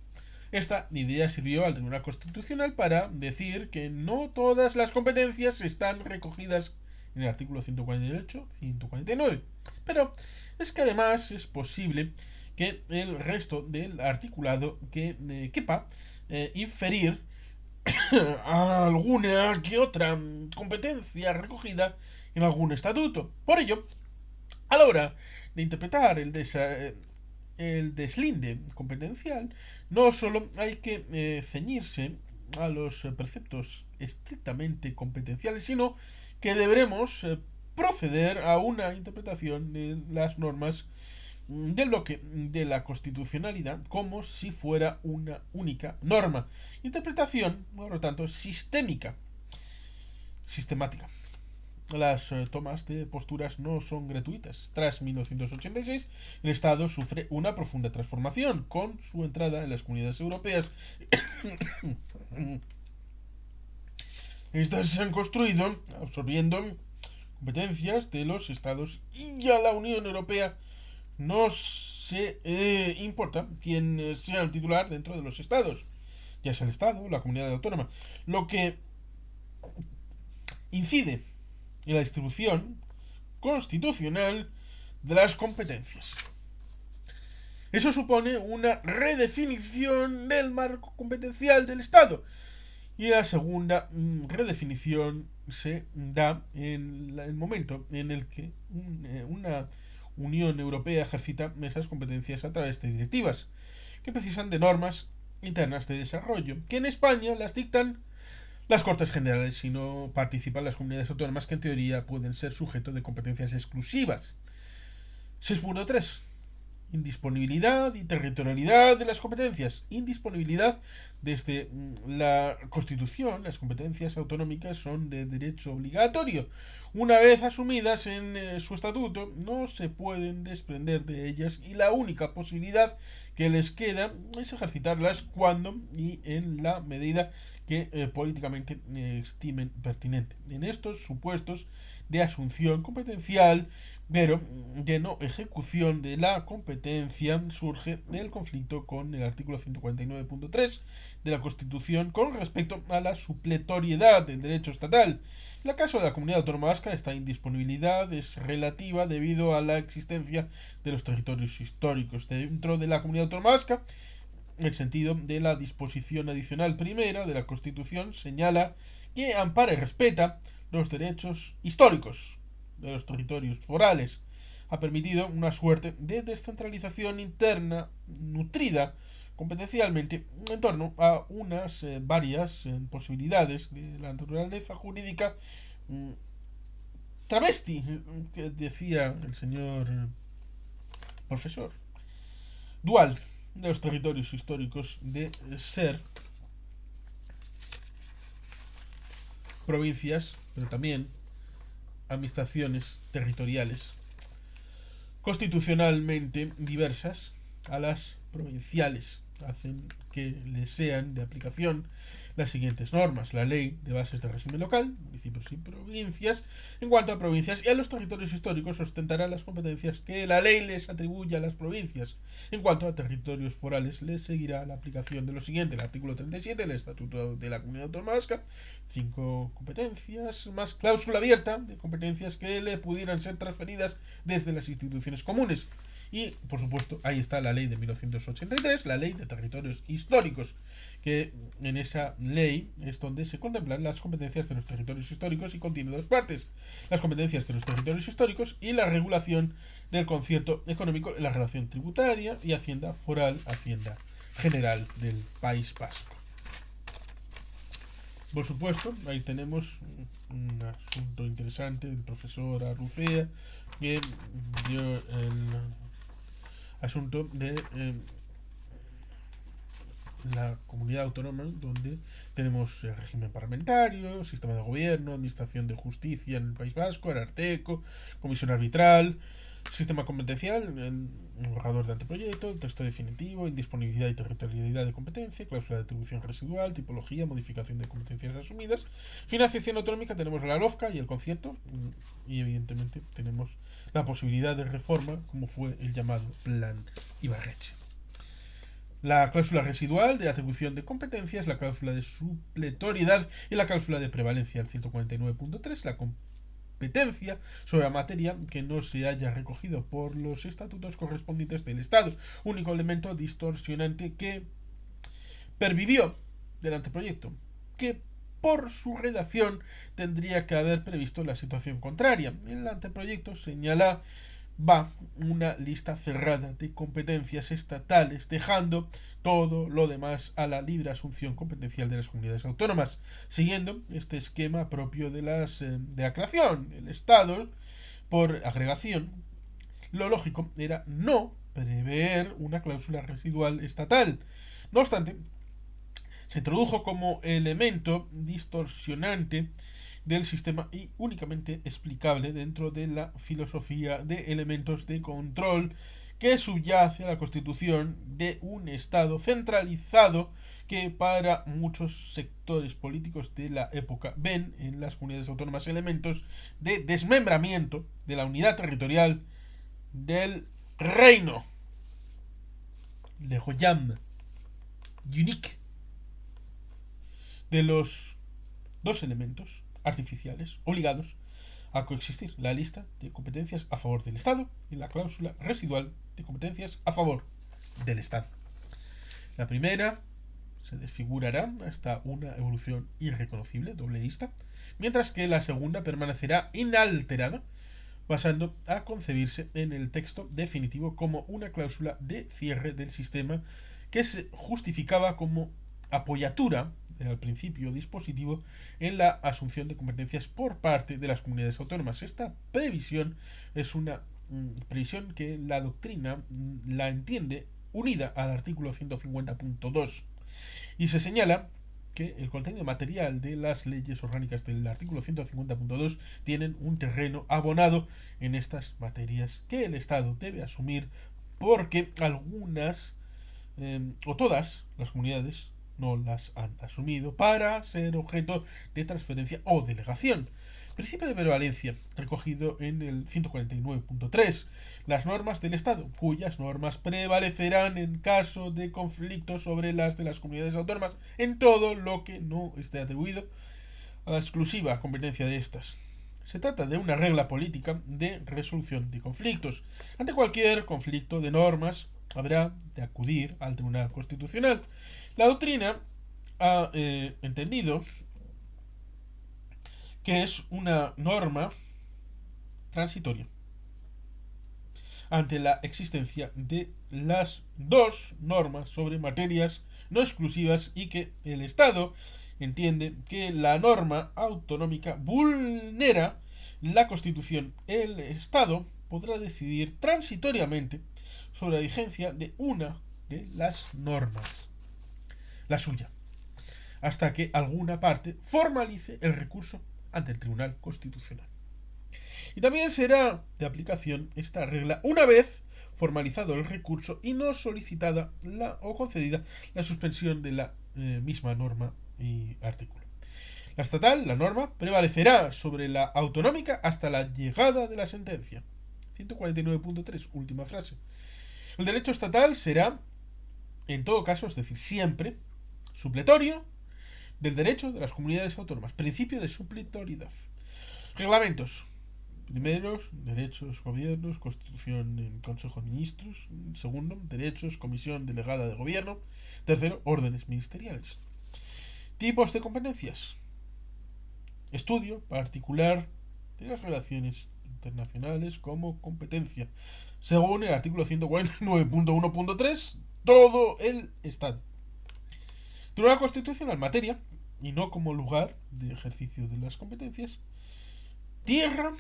Esta idea sirvió al Tribunal Constitucional para decir que no todas las competencias están recogidas en el artículo 148, 149. Pero es que además es posible que el resto del articulado que quepa inferir alguna que otra competencia recogida en algún estatuto. Por ello, a la hora de interpretar el deslinde competencial, no solo hay que ceñirse a los preceptos estrictamente competenciales, sino que deberemos proceder a una interpretación de las normas del bloque de la constitucionalidad como si fuera una única norma. Interpretación, por lo tanto, sistemática. Las tomas de posturas no son gratuitas. Tras 1986, el Estado sufre una profunda transformación con su entrada en las comunidades europeas. Estas se han construido absorbiendo competencias de los Estados y ya la Unión Europea no se importa quién sea el titular dentro de los Estados, ya sea el Estado o la comunidad autónoma. Lo que incide en la distribución constitucional de las competencias. Eso supone una redefinición del marco competencial del Estado. Y la segunda redefinición se da en el momento en el que una Unión Europea ejercita esas competencias a través de directivas que precisan de normas internas de desarrollo, que en España las dictan las Cortes Generales y no participan las comunidades autónomas que en teoría pueden ser sujetos de competencias exclusivas. 6.3. indisponibilidad y territorialidad de las competencias. Indisponibilidad desde la Constitución, las competencias autonómicas son de derecho obligatorio. Una vez asumidas en su estatuto, no se pueden desprender de ellas y la única posibilidad que les queda es ejercitarlas cuando y en la medida que políticamente estimen pertinente. En estos supuestos de asunción competencial, pero de no ejecución de la competencia, surge el conflicto con el artículo 149.3 de la Constitución con respecto a la supletoriedad del derecho estatal. En el caso de la Comunidad Autónoma Vasca, esta indisponibilidad es relativa debido a la existencia de los territorios históricos. Dentro de la Comunidad Autónoma Vasca, el sentido de la disposición adicional primera de la Constitución señala que ampara y respeta los derechos históricos de los territorios forales. Ha permitido una suerte de descentralización interna nutrida competencialmente en torno a unas varias posibilidades de la naturaleza jurídica mm, travesti, que decía el señor profesor, dual de los territorios históricos de ser provincias, pero también administraciones territoriales constitucionalmente diversas a las provinciales. Hacen que les sean de aplicación las siguientes normas: la ley de bases de régimen local, municipios y provincias. En cuanto a provincias y a los territorios históricos, ostentará las competencias que la ley les atribuye a las provincias. En cuanto a territorios forales, les seguirá la aplicación de lo siguiente: el artículo 37 del Estatuto de la Comunidad Autónoma Vasca, 5 competencias, más cláusula abierta de competencias que le pudieran ser transferidas desde las instituciones comunes. Y, por supuesto, ahí está la ley de 1983, la ley de territorios históricos, que en esa ley es donde se contemplan las competencias de los territorios históricos y contiene dos partes: las competencias de los territorios históricos y la regulación del concierto económico en la relación tributaria y hacienda foral, hacienda general del País Vasco. Por supuesto, ahí tenemos un asunto interesante del profesor Arrucea, que dio el asunto de la comunidad autónoma, donde tenemos el régimen parlamentario, sistema de gobierno, administración de justicia en el País Vasco, Ararteko, comisión arbitral, sistema competencial, el borrador de anteproyecto, el texto definitivo, indisponibilidad y territorialidad de competencia, cláusula de atribución residual, tipología, modificación de competencias asumidas, financiación autonómica, tenemos la LOFCA y el concierto, y evidentemente tenemos la posibilidad de reforma, como fue el llamado Plan Ibarretxe. La cláusula residual de atribución de competencias, la cláusula de supletoriedad y la cláusula de prevalencia, el 149.3, la competencia sobre la materia que no se haya recogido por los estatutos correspondientes del Estado, único elemento distorsionante que pervivió del anteproyecto, que por su redacción tendría que haber previsto la situación contraria. El anteproyecto señala una lista cerrada de competencias estatales, dejando todo lo demás a la libre asunción competencial de las comunidades autónomas, siguiendo este esquema propio de la creación. El Estado, por agregación, lo lógico era no prever una cláusula residual estatal. No obstante, se introdujo como elemento distorsionante del sistema y únicamente explicable dentro de la filosofía de elementos de control que subyace a la constitución de un Estado centralizado que para muchos sectores políticos de la época ven en las comunidades autónomas elementos de desmembramiento de la unidad territorial del reino. Le Royaume unique de los dos elementos artificiales obligados a coexistir: la lista de competencias a favor del Estado y la cláusula residual de competencias a favor del Estado. La primera se desfigurará hasta una evolución irreconocible, doble lista, mientras que la segunda permanecerá inalterada, pasando a concebirse en el texto definitivo como una cláusula de cierre del sistema que se justificaba como apoyatura al principio dispositivo en la asunción de competencias por parte de las comunidades autónomas. Esta previsión es una previsión que la doctrina la entiende unida al artículo 150.2 y se señala que el contenido material de las leyes orgánicas del artículo 150.2 tienen un terreno abonado en estas materias que el Estado debe asumir porque algunas o todas las comunidades no las han asumido para ser objeto de transferencia o delegación. Principio de prevalencia, recogido en el 149.3. Las normas del Estado, cuyas normas prevalecerán en caso de conflicto sobre las de las comunidades autónomas en todo lo que no esté atribuido a la exclusiva competencia de estas. Se trata de una regla política de resolución de conflictos. Ante cualquier conflicto de normas, habrá de acudir al Tribunal Constitucional. La doctrina ha entendido que es una norma transitoria ante la existencia de las dos normas sobre materias no exclusivas y que el Estado entiende que la norma autonómica vulnera la Constitución. El Estado podrá decidir transitoriamente sobre la vigencia de una de las normas, la suya, hasta que alguna parte formalice el recurso ante el Tribunal Constitucional. Y también será de aplicación esta regla una vez formalizado el recurso y no solicitada o concedida la suspensión de la misma norma y artículo. La estatal, la norma, prevalecerá sobre la autonómica hasta la llegada de la sentencia. 149.3, última frase. El derecho estatal será, en todo caso, es decir, siempre, supletorio del derecho de las comunidades autónomas. Principio de supletoriedad. Reglamentos. Primeros, derechos, gobiernos, constitución en Consejo de Ministros. Segundo, derechos, comisión delegada de gobierno. Tercero, órdenes ministeriales. Tipos de competencias. Estudio particular de las relaciones internacionales como competencia. Según el artículo 149.1.3, todo el Estado. Tribunal Constitucional, materia, y no como lugar de ejercicio de las competencias. Tierra,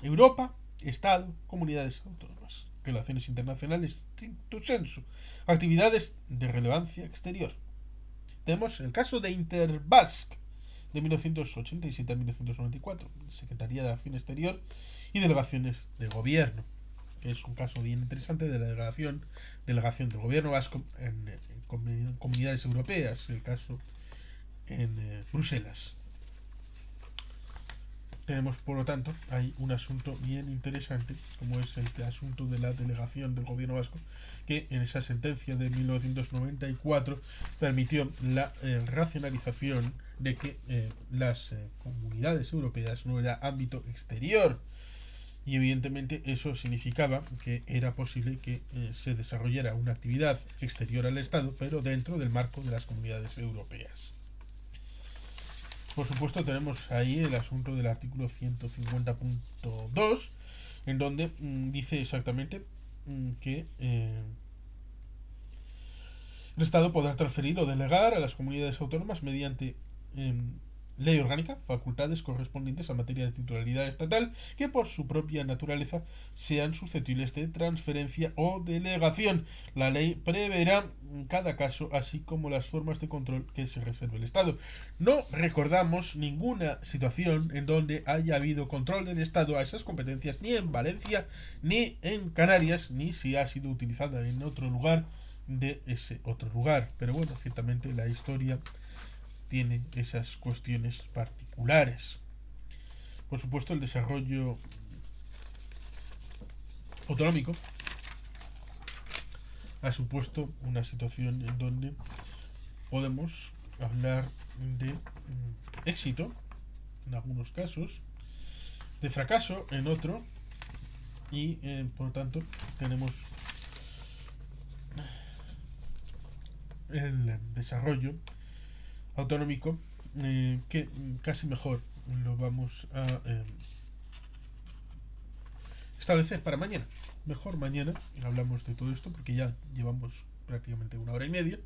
Europa, Estado, comunidades autónomas. Relaciones internacionales, stricto sensu. Actividades de relevancia exterior. Tenemos el caso de Interbasc, de 1987 a 1994. Secretaría de Acción Exterior y Delegaciones de Gobierno. Que es un caso bien interesante de la delegación del Gobierno vasco en comunidades europeas. El caso en Bruselas. Tenemos, por lo tanto, hay un asunto bien interesante, como es el asunto de la delegación del gobierno vasco, que en esa sentencia de 1994 permitió la racionalización de que las comunidades europeas no era ámbito exterior. Y evidentemente eso significaba que era posible que se desarrollara una actividad exterior al Estado, pero dentro del marco de las comunidades europeas. Por supuesto tenemos ahí el asunto del artículo 150.2, en donde dice exactamente que el Estado podrá transferir o delegar a las comunidades autónomas mediante ley orgánica facultades correspondientes a materia de titularidad estatal que por su propia naturaleza sean susceptibles de transferencia o delegación. La ley preverá cada caso así como las formas de control que se reserve el Estado. No recordamos ninguna situación en donde haya habido control del Estado a esas competencias ni en Valencia ni en Canarias, ni si ha sido utilizada en otro lugar de ese otro lugar. Pero bueno, ciertamente la historia tiene esas cuestiones particulares. Por supuesto, el desarrollo autonómico ha supuesto una situación en donde podemos hablar de éxito en algunos casos, de fracaso en otro, y por lo tanto tenemos el desarrollo autonómico que casi mejor lo vamos a establecer para mañana. Mejor mañana hablamos de todo esto porque ya llevamos prácticamente 1 hora y media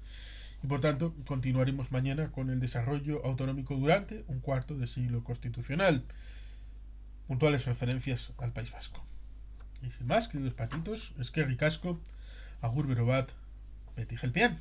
y por tanto continuaremos mañana con el desarrollo autonómico durante un cuarto de siglo constitucional. Puntuales referencias al País Vasco. Y sin más, queridos patitos, es que ricasco, agur berobat, beti gelpian.